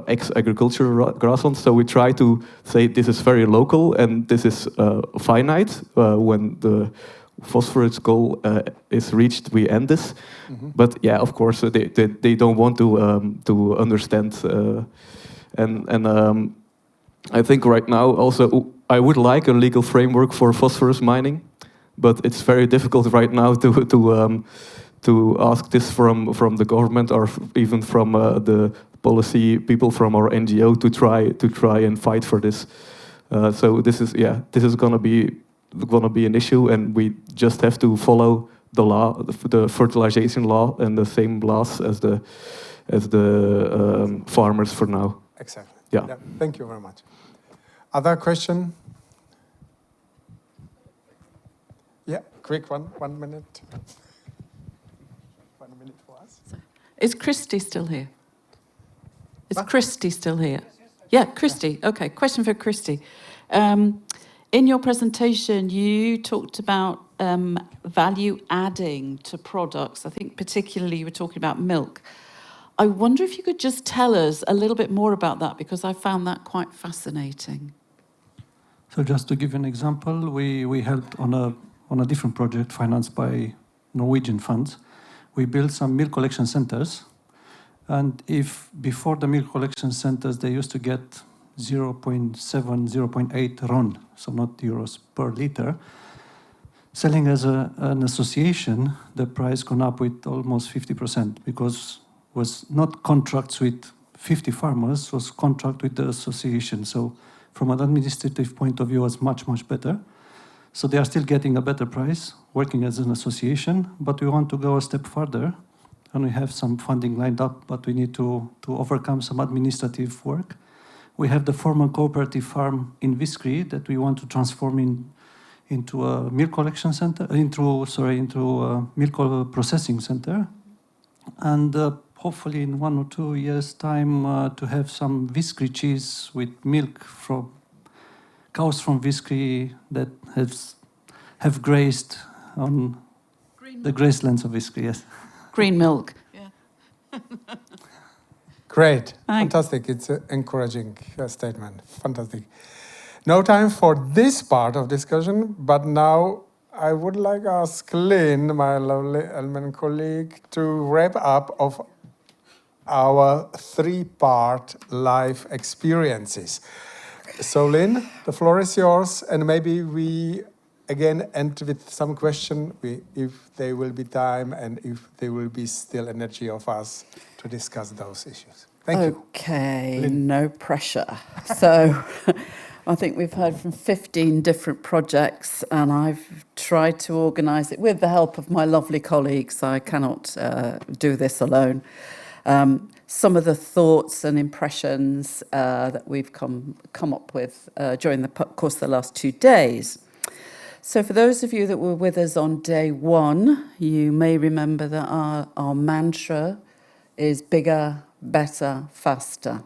ex-agricultural grasslands. So we try to say this is very local and this is finite. When the phosphorus goal is reached, we end this. But yeah, of course, they don't want to understand. And I think right now also I would like a legal framework for phosphorus mining, but it's very difficult right now to ask this from the government or even from the policy people from our NGO to try and fight for this. So this is gonna be an issue, and we just have to follow the law, the fertilization law, and the same laws as the farmers for now. Exactly. Yeah. Thank you very much. Other question? Yeah, quick one. 1 minute. 1 minute for us. Is Christy still here? Is Christy still here? Yeah, Christy. Okay, question for Christy. In your presentation, you talked about value adding to products. I think particularly you were talking about milk. I wonder if you could just tell us a little bit more about that, because I found that quite fascinating. So just to give you an example, we helped on a different project financed by Norwegian funds. We built some milk collection centers. And if before the milk collection centers, they used to get 0.7, 0.8 RON, so not euros per liter, selling as an association, the price gone up with almost 50%, because was not contracts with 50 farmers, was contract with the association. So from an administrative point of view, it's much, much better. So they are still getting a better price, working as an association, but we want to go a step further. And we have some funding lined up, but we need to overcome some administrative work. We have the former cooperative farm in Viskri that we want to transform into a milk collection center, into a milk processing center, and hopefully in 1 or 2 years' time to have some Viskri cheese with milk from cows from Viskri that have grazed on the grasslands of Viskri. Yes. Green milk. Yeah. Great. Thanks. Fantastic. It's an encouraging statement. Fantastic. No time for this part of discussion, but now I would like to ask Lynne, my lovely ELMEN colleague, to wrap up of our three-part life experiences. So Lynne, the floor is yours, and maybe we again end with some question, if there will be time and if there will be still energy of us to discuss those issues. Thank you. Okay, Lynne. no pressure. So I think we've heard from 15 different projects, and I've tried to organise it with the help of my lovely colleagues. I cannot do this alone. Some of the thoughts and impressions that we've come up with during the course of the last 2 days. So for those of you that were with us on day 1, you may remember that our mantra is bigger, better, faster.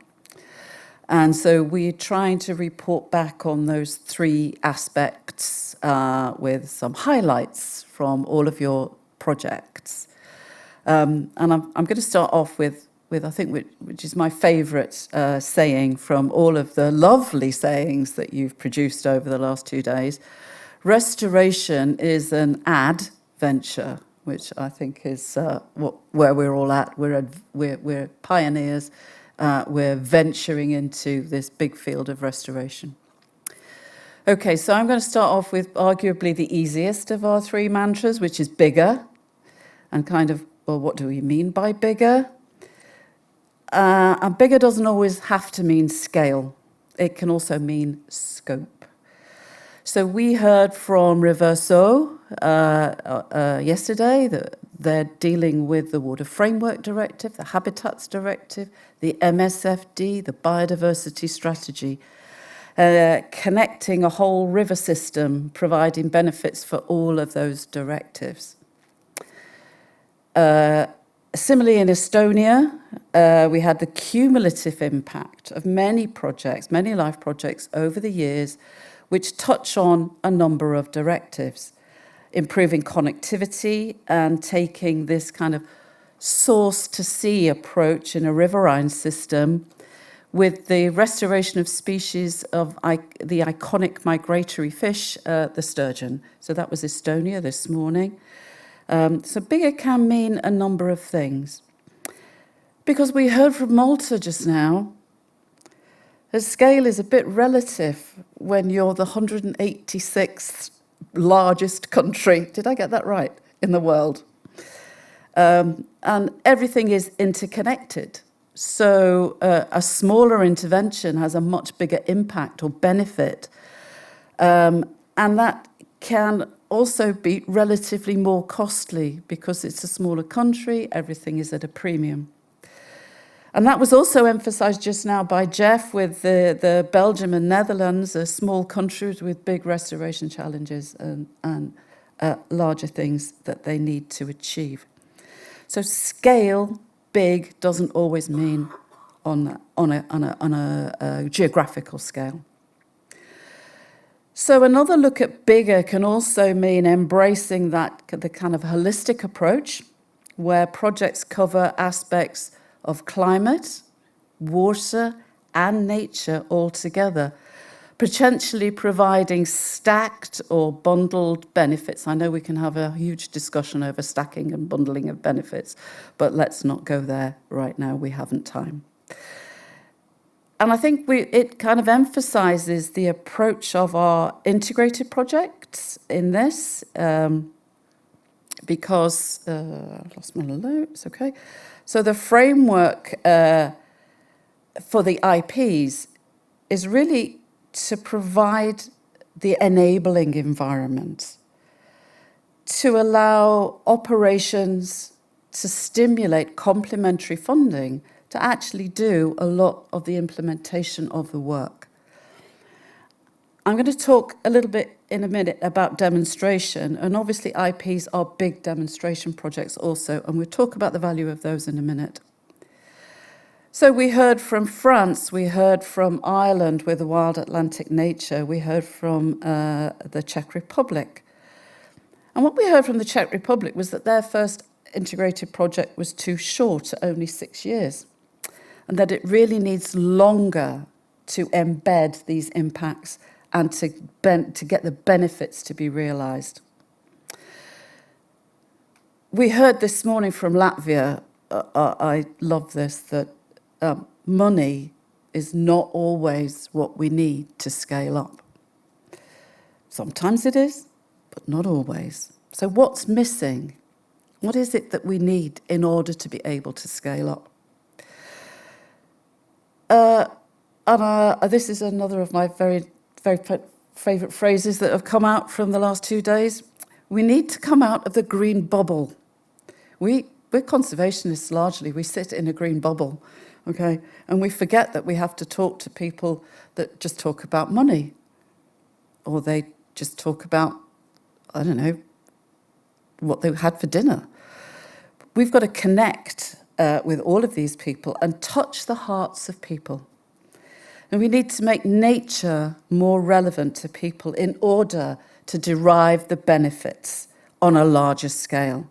And so we're trying to report back on those 3 aspects with some highlights from all of your projects. And I'm going to start off with I think, which is my favourite saying from all of the lovely sayings that you've produced over the last 2 days. Restoration is an adventure, which I think is where we're all at. We're pioneers. We're venturing into this big field of restoration. Okay, so I'm going to start off with arguably the easiest of our 3 mantras, which is bigger. And kind of, well, what do we mean by bigger? And bigger doesn't always have to mean scale. It can also mean scope. So we heard from Reverso yesterday that they're dealing with the Water Framework Directive, the Habitats Directive, the MSFD, the Biodiversity Strategy, connecting a whole river system, providing benefits for all of those directives. Similarly, in Estonia, we had the cumulative impact of many projects, many life projects over the years, which touch on a number of directives, improving connectivity and taking this kind of source-to-sea approach in a riverine system with the restoration of species of the iconic migratory fish, the sturgeon. So that was Estonia this morning. So bigger can mean a number of things. Because we heard from Malta just now, the scale is a bit relative when you're the 186th largest country, did I get that right, in the world? And everything is interconnected. So a smaller intervention has a much bigger impact or benefit. And that can also be relatively more costly because it's a smaller country, everything is at a premium. And that was also emphasised just now by Jeff with the Belgium and Netherlands, small countries with big restoration challenges and larger things that they need to achieve. So scale, big, doesn't always mean on a geographical scale. So another look at bigger can also mean embracing the kind of holistic approach where projects cover aspects of climate, water, and nature all together, potentially providing stacked or bundled benefits. I know we can have a huge discussion over stacking and bundling of benefits, but let's not go there right now. We haven't time. And I think it kind of emphasises the approach of our integrated projects in this, because I've lost my notes, okay. So the framework for the IPs is really to provide the enabling environment, to allow operations to stimulate complementary funding to actually do a lot of the implementation of the work. I'm going to talk a little bit in a minute about demonstration, and obviously IPs are big demonstration projects also, and we'll talk about the value of those in a minute. So we heard from France, we heard from Ireland with the Wild Atlantic Nature, we heard from the Czech Republic. And what we heard from the Czech Republic was that their first integrated project was too short, only 6 years, and that it really needs longer to embed these impacts and to get the benefits to be realised. We heard this morning from Latvia I love this, that money is not always what we need to scale up. Sometimes it is, but not always. So what's missing? What is it that we need in order to be able to scale up? This is another of my very, very favourite phrases that have come out from the last 2 days. We need to come out of the green bubble. We're conservationists largely. We sit in a green bubble, okay? And we forget that we have to talk to people that just talk about money, or they just talk about, I don't know, what they had for dinner. We've got to connect with all of these people and touch the hearts of people. And we need to make nature more relevant to people in order to derive the benefits on a larger scale.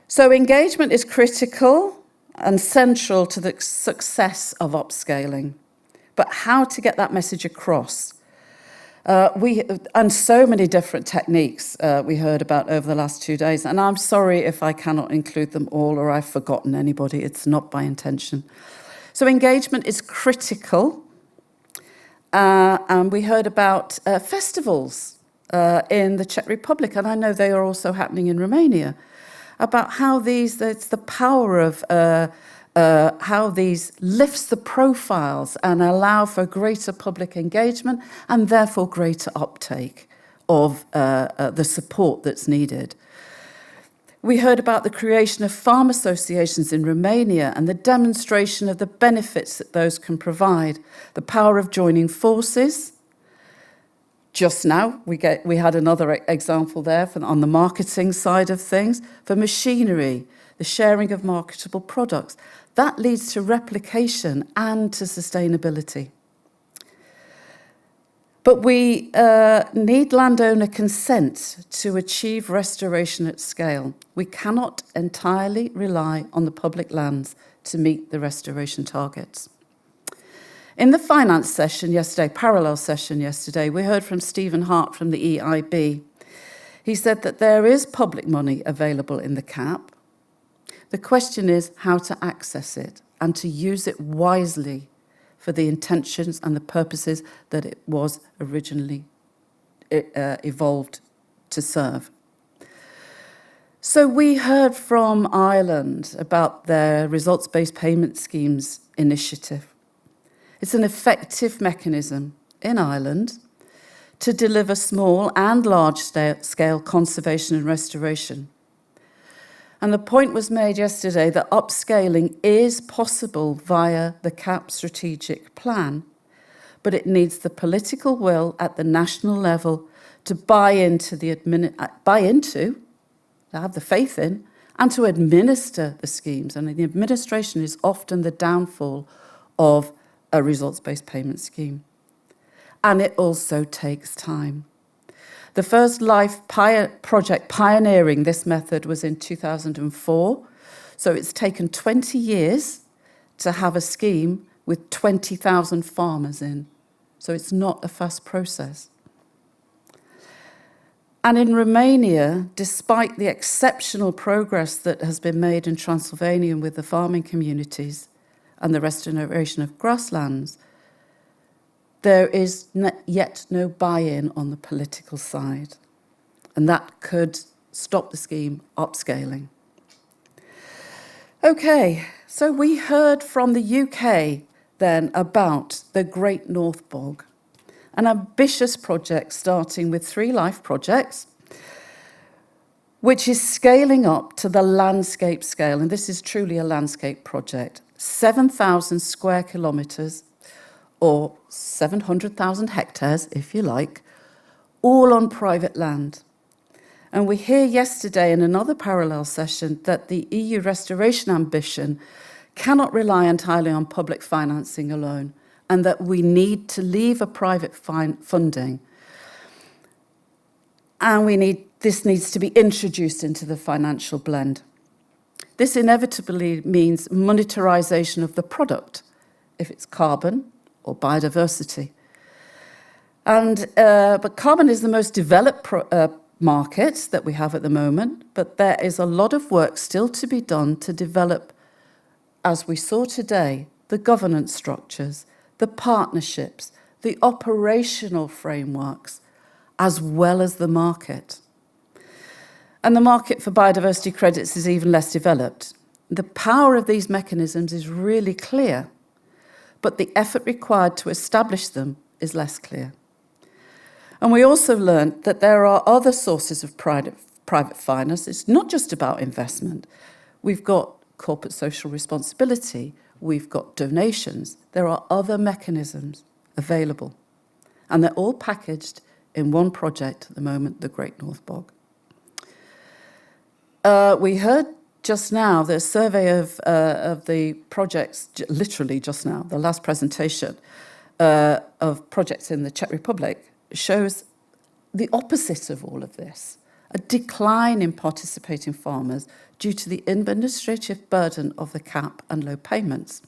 So engagement is critical and central to the success of upscaling. But how to get that message across? And so many different techniques we heard about over the last 2 days. And I'm sorry if I cannot include them all or I've forgotten anybody. It's not by intention. So engagement is critical. And we heard about festivals in the Czech Republic. And I know they are also happening in Romania. About how it's the power of how these lifts the profiles and allow for greater public engagement and therefore greater uptake of the support that's needed. We heard about the creation of farm associations in Romania and the demonstration of the benefits that those can provide, the power of joining forces. Just now, we had another example there on the marketing side of things, for machinery, the sharing of marketable products. That leads to replication and to sustainability. But we need landowner consent to achieve restoration at scale. We cannot entirely rely on the public lands to meet the restoration targets. In the finance session yesterday, parallel session yesterday, we heard from Stephen Hart from the EIB. He said that there is public money available in the CAP. The question is how to access it and to use it wisely for the intentions and the purposes that it was originally evolved to serve. So we heard from Ireland about their results-based payment schemes initiative. It's an effective mechanism in Ireland to deliver small and large-scale conservation and restoration. And the point was made yesterday that upscaling is possible via the CAP strategic plan, but it needs the political will at the national level to buy into, to have the faith in, and to administer the schemes. And the administration is often the downfall of a results-based payment scheme. And it also takes time. The first life project pioneering this method was in 2004. So it's taken 20 years to have a scheme with 20,000 farmers in. So it's not a fast process. And in Romania, despite the exceptional progress that has been made in Transylvania with the farming communities and the restoration of grasslands, there is yet no buy-in on the political side. And that could stop the scheme upscaling. Okay, so we heard from the UK then about the Great North Bog, an ambitious project starting with 3 life projects, which is scaling up to the landscape scale. And this is truly a landscape project. 7,000 square kilometres, or 700,000 hectares, if you like, all on private land. And we hear yesterday in another parallel session that the EU restoration ambition cannot rely entirely on public financing alone, and that we need to leave a private funding. And this needs to be introduced into the financial blend. This inevitably means monetarisation of the product, if it's carbon or biodiversity. But carbon is the most developed market that we have at the moment, but there is a lot of work still to be done to develop, as we saw today, the governance structures, the partnerships, the operational frameworks, as well as the market. And the market for biodiversity credits is even less developed. The power of these mechanisms is really clear, but the effort required to establish them is less clear. And we also learned that there are other sources of private finance. It's not just about investment. We've got corporate social responsibility. We've got donations. There are other mechanisms available. And they're all packaged in one project at the moment, the Great North Bog. We heard just now the survey of the projects, literally just now, the last presentation of projects in the Czech Republic shows the opposite of all of this, a decline in participating farmers due to the administrative burden of the cap and low payments,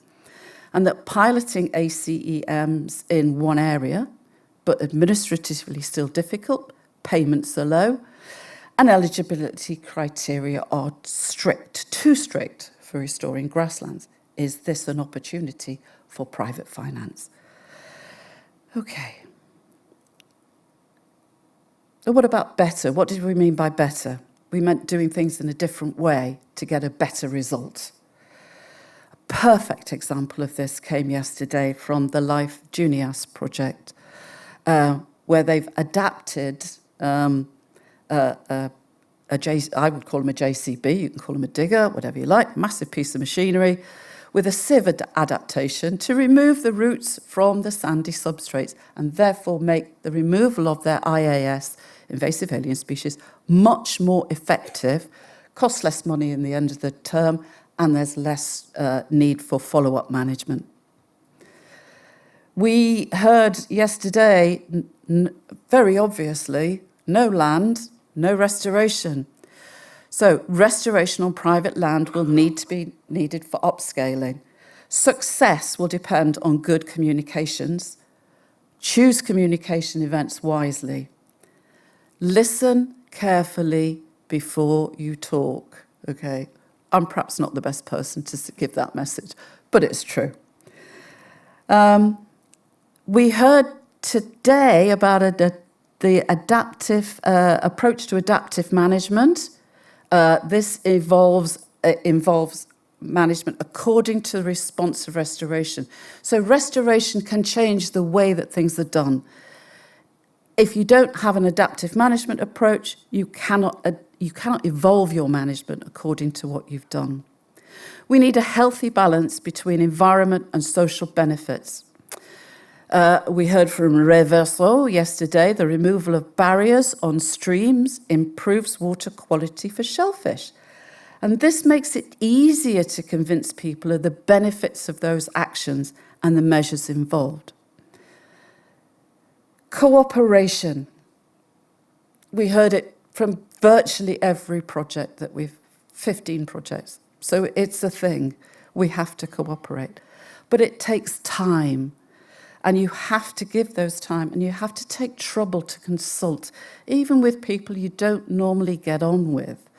and that piloting ACEMs in one area, but administratively still difficult, payments are low, and eligibility criteria are strict, too strict for restoring grasslands. Is this an opportunity for private finance? Okay. So what about better? What did we mean by better? We meant doing things in a different way to get a better result. A perfect example of this came yesterday from the Life Junias project, where they've adapted I would call them a JCB, you can call them a digger, whatever you like, massive piece of machinery, with a sieve adaptation to remove the roots from the sandy substrates and therefore make the removal of their IAS, invasive alien species, much more effective, costs less money in the end of the term, and there's less need for follow-up management. We heard yesterday, very obviously, no land, no restoration. So restoration on private land will need to be needed for upscaling. Success will depend on good communications. Choose communication events wisely. Listen carefully before you talk, okay? I'm perhaps not the best person to give that message, but it's true. We heard today about the adaptive approach to adaptive management. This involves management according to the response of restoration. So restoration can change the way that things are done. If you don't have an adaptive management approach, you cannot evolve your management according to what you've done. We need a healthy balance between environment and social benefits. We heard from Reverso yesterday, the removal of barriers on streams improves water quality for shellfish. And this makes it easier to convince people of the benefits of those actions and the measures involved. Cooperation. We heard it from virtually every project that 15 projects. So it's a thing. We have to cooperate. But it takes time. And you have to give those time, and you have to take trouble to consult, even with people you don't normally get on with.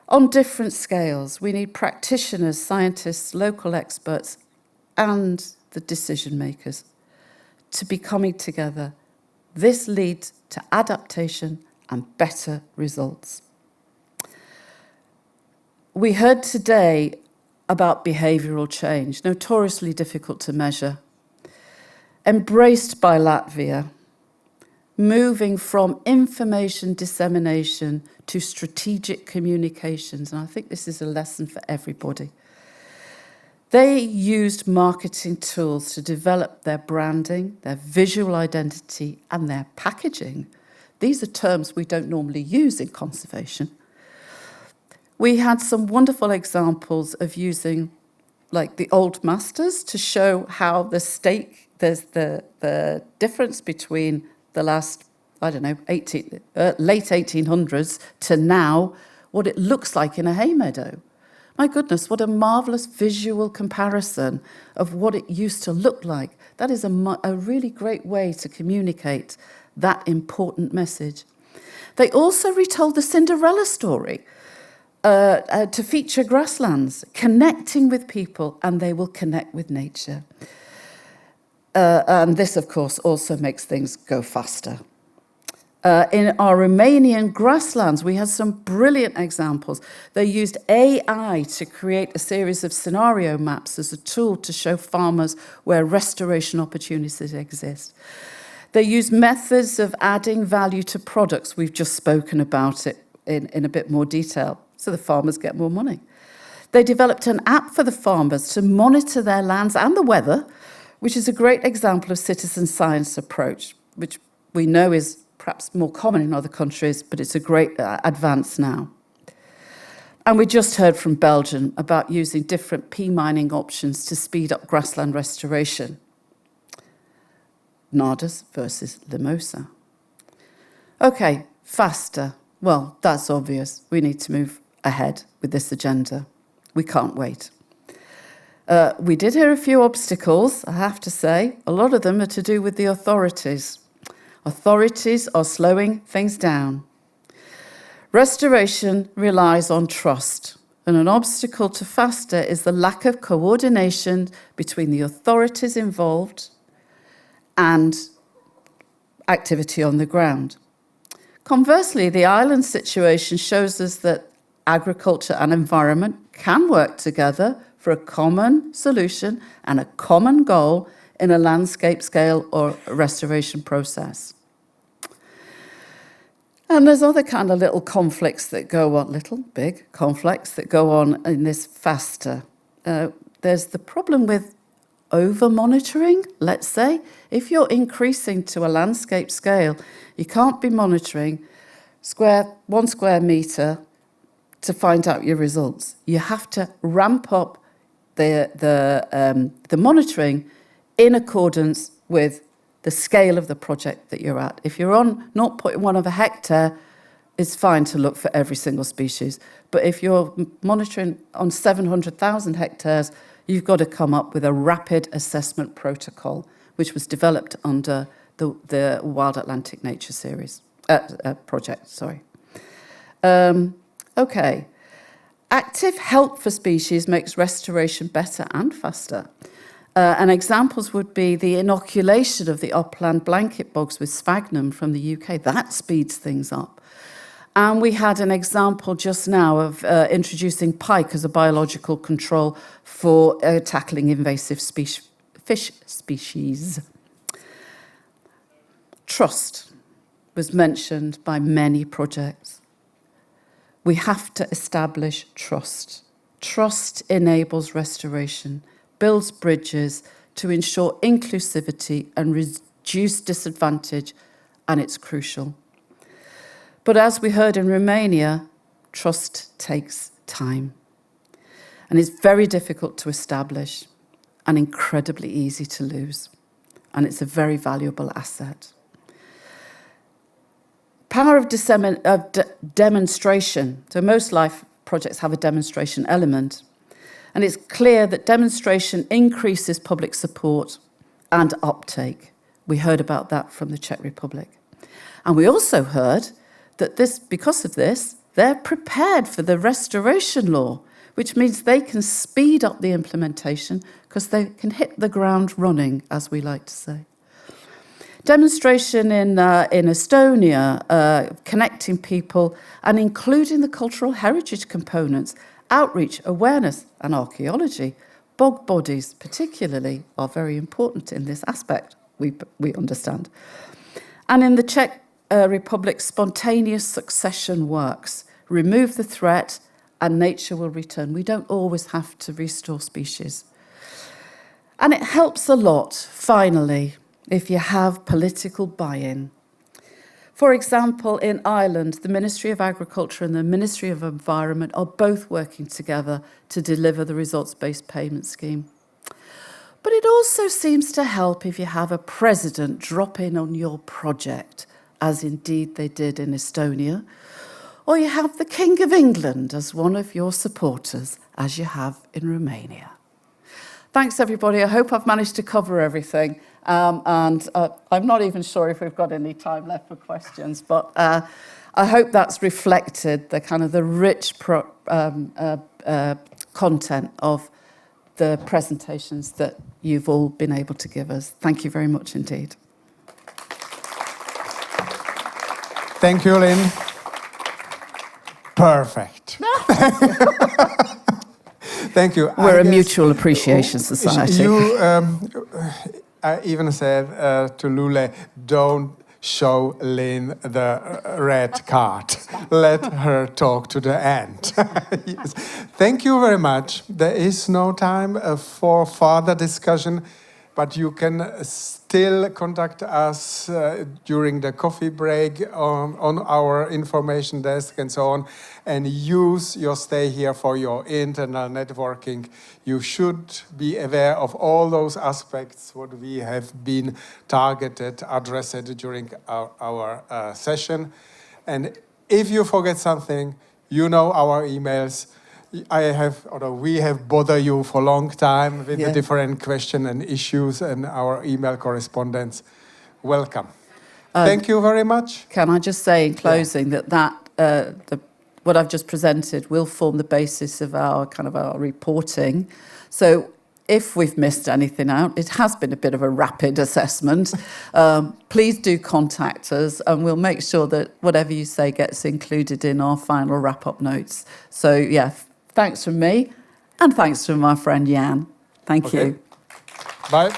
On different scales, we need practitioners, scientists, local experts, and the decision makers to be coming together. This leads to adaptation and better results. We heard today about behavioural change, notoriously difficult to measure. Embraced by Latvia, moving from information dissemination to strategic communications. And I think this is a lesson for everybody. They used marketing tools to develop their branding, their visual identity, and their packaging. These are terms we don't normally use in conservation. We had some wonderful examples of using, like the old masters, to show how there's the difference between the last, late 1800s to now, what it looks like in a hay meadow. My goodness, what a marvellous visual comparison of what it used to look like. That is a really great way to communicate that important message. They also retold the Cinderella story to feature grasslands, connecting with people, and they will connect with nature. And this, of course, also makes things go faster. In our Romanian grasslands, we had some brilliant examples. They used AI to create a series of scenario maps as a tool to show farmers where restoration opportunities exist. They used methods of adding value to products. We've just spoken about it in a bit more detail, so the farmers get more money. They developed an app for the farmers to monitor their lands and the weather, which is a great example of citizen science approach, which we know is perhaps more common in other countries, but it's a great advance now. And we just heard from Belgium about using different pea mining options to speed up grassland restoration. Nardas versus Limosa. Okay, faster. Well, that's obvious. We need to move ahead with this agenda. We can't wait. We did hear a few obstacles, I have to say. A lot of them are to do with the authorities. Authorities are slowing things down. Restoration relies on trust, and an obstacle to faster is the lack of coordination between the authorities involved and activity on the ground. Conversely, the island situation shows us that agriculture and environment can work together for a common solution and a common goal in a landscape scale or restoration process. And there's other kind of little conflicts that go on, big conflicts that go on in this faster. There's the problem with over-monitoring, let's say. If you're increasing to a landscape scale, you can't be monitoring 1 square metre to find out your results. You have to ramp up the monitoring in accordance with the scale of the project that you're at. If you're on 0.1 of a hectare, it's fine to look for every single species. But if you're monitoring on 700,000 hectares, you've got to come up with a rapid assessment protocol, which was developed under the Wild Atlantic Nature Series project. Sorry. Okay. Active help for species makes restoration better and faster. And examples would be the inoculation of the upland blanket bogs with sphagnum from the UK. That speeds things up. And we had an example just now of introducing pike as a biological control for tackling invasive fish species. Trust was mentioned by many projects. We have to establish trust. Trust enables restoration, builds bridges to ensure inclusivity and reduce disadvantage, and it's crucial. But as we heard in Romania, trust takes time and is very difficult to establish and incredibly easy to lose. And it's a very valuable asset. Power of demonstration. So most life projects have a demonstration element. And it's clear that demonstration increases public support and uptake. We heard about that from the Czech Republic. And we also heard that because of this, they're prepared for the restoration law, which means they can speed up the implementation because they can hit the ground running, as we like to say. Demonstration in Estonia, connecting people and including the cultural heritage components, outreach, awareness and archaeology, bog bodies particularly, are very important in this aspect, we understand. And in the Czech Republic, spontaneous succession works. Remove the threat and nature will return. We don't always have to restore species. And it helps a lot, finally, if you have political buy-in. For example, in Ireland, the Ministry of Agriculture and the Ministry of Environment are both working together to deliver the results-based payment scheme. But it also seems to help if you have a president drop in on your project, as indeed they did in Estonia, or you have the King of England as one of your supporters, as you have in Romania. Thanks, everybody. I hope I've managed to cover everything. And I'm not even sure if we've got any time left for questions, but I hope that's reflected the kind of the rich content of the presentations that you've all been able to give us. Thank you very much indeed. Thank you, Lynne. Perfect. Thank you. We're a mutual appreciation society. I even said to Lule, don't show Lynne the red card. Let her talk to the end. Yes. Thank you very much. There is no time for further discussion, but you can still contact us during the coffee break on our information desk and so on, and use your stay here for your internal networking. You should be aware of all those aspects what we have been addressed during our session. And if you forget something, you know our emails. We have bothered you for a long time with the different questions and issues and our email correspondence. Welcome. Thank you very much. Can I just say in closing that what I've just presented will form the basis of our reporting. So if we've missed anything out, it has been a bit of a rapid assessment. Please do contact us and we'll make sure that whatever you say gets included in our final wrap-up notes. So yeah, thanks from me and thanks from my friend Jan. Thank you. Bye.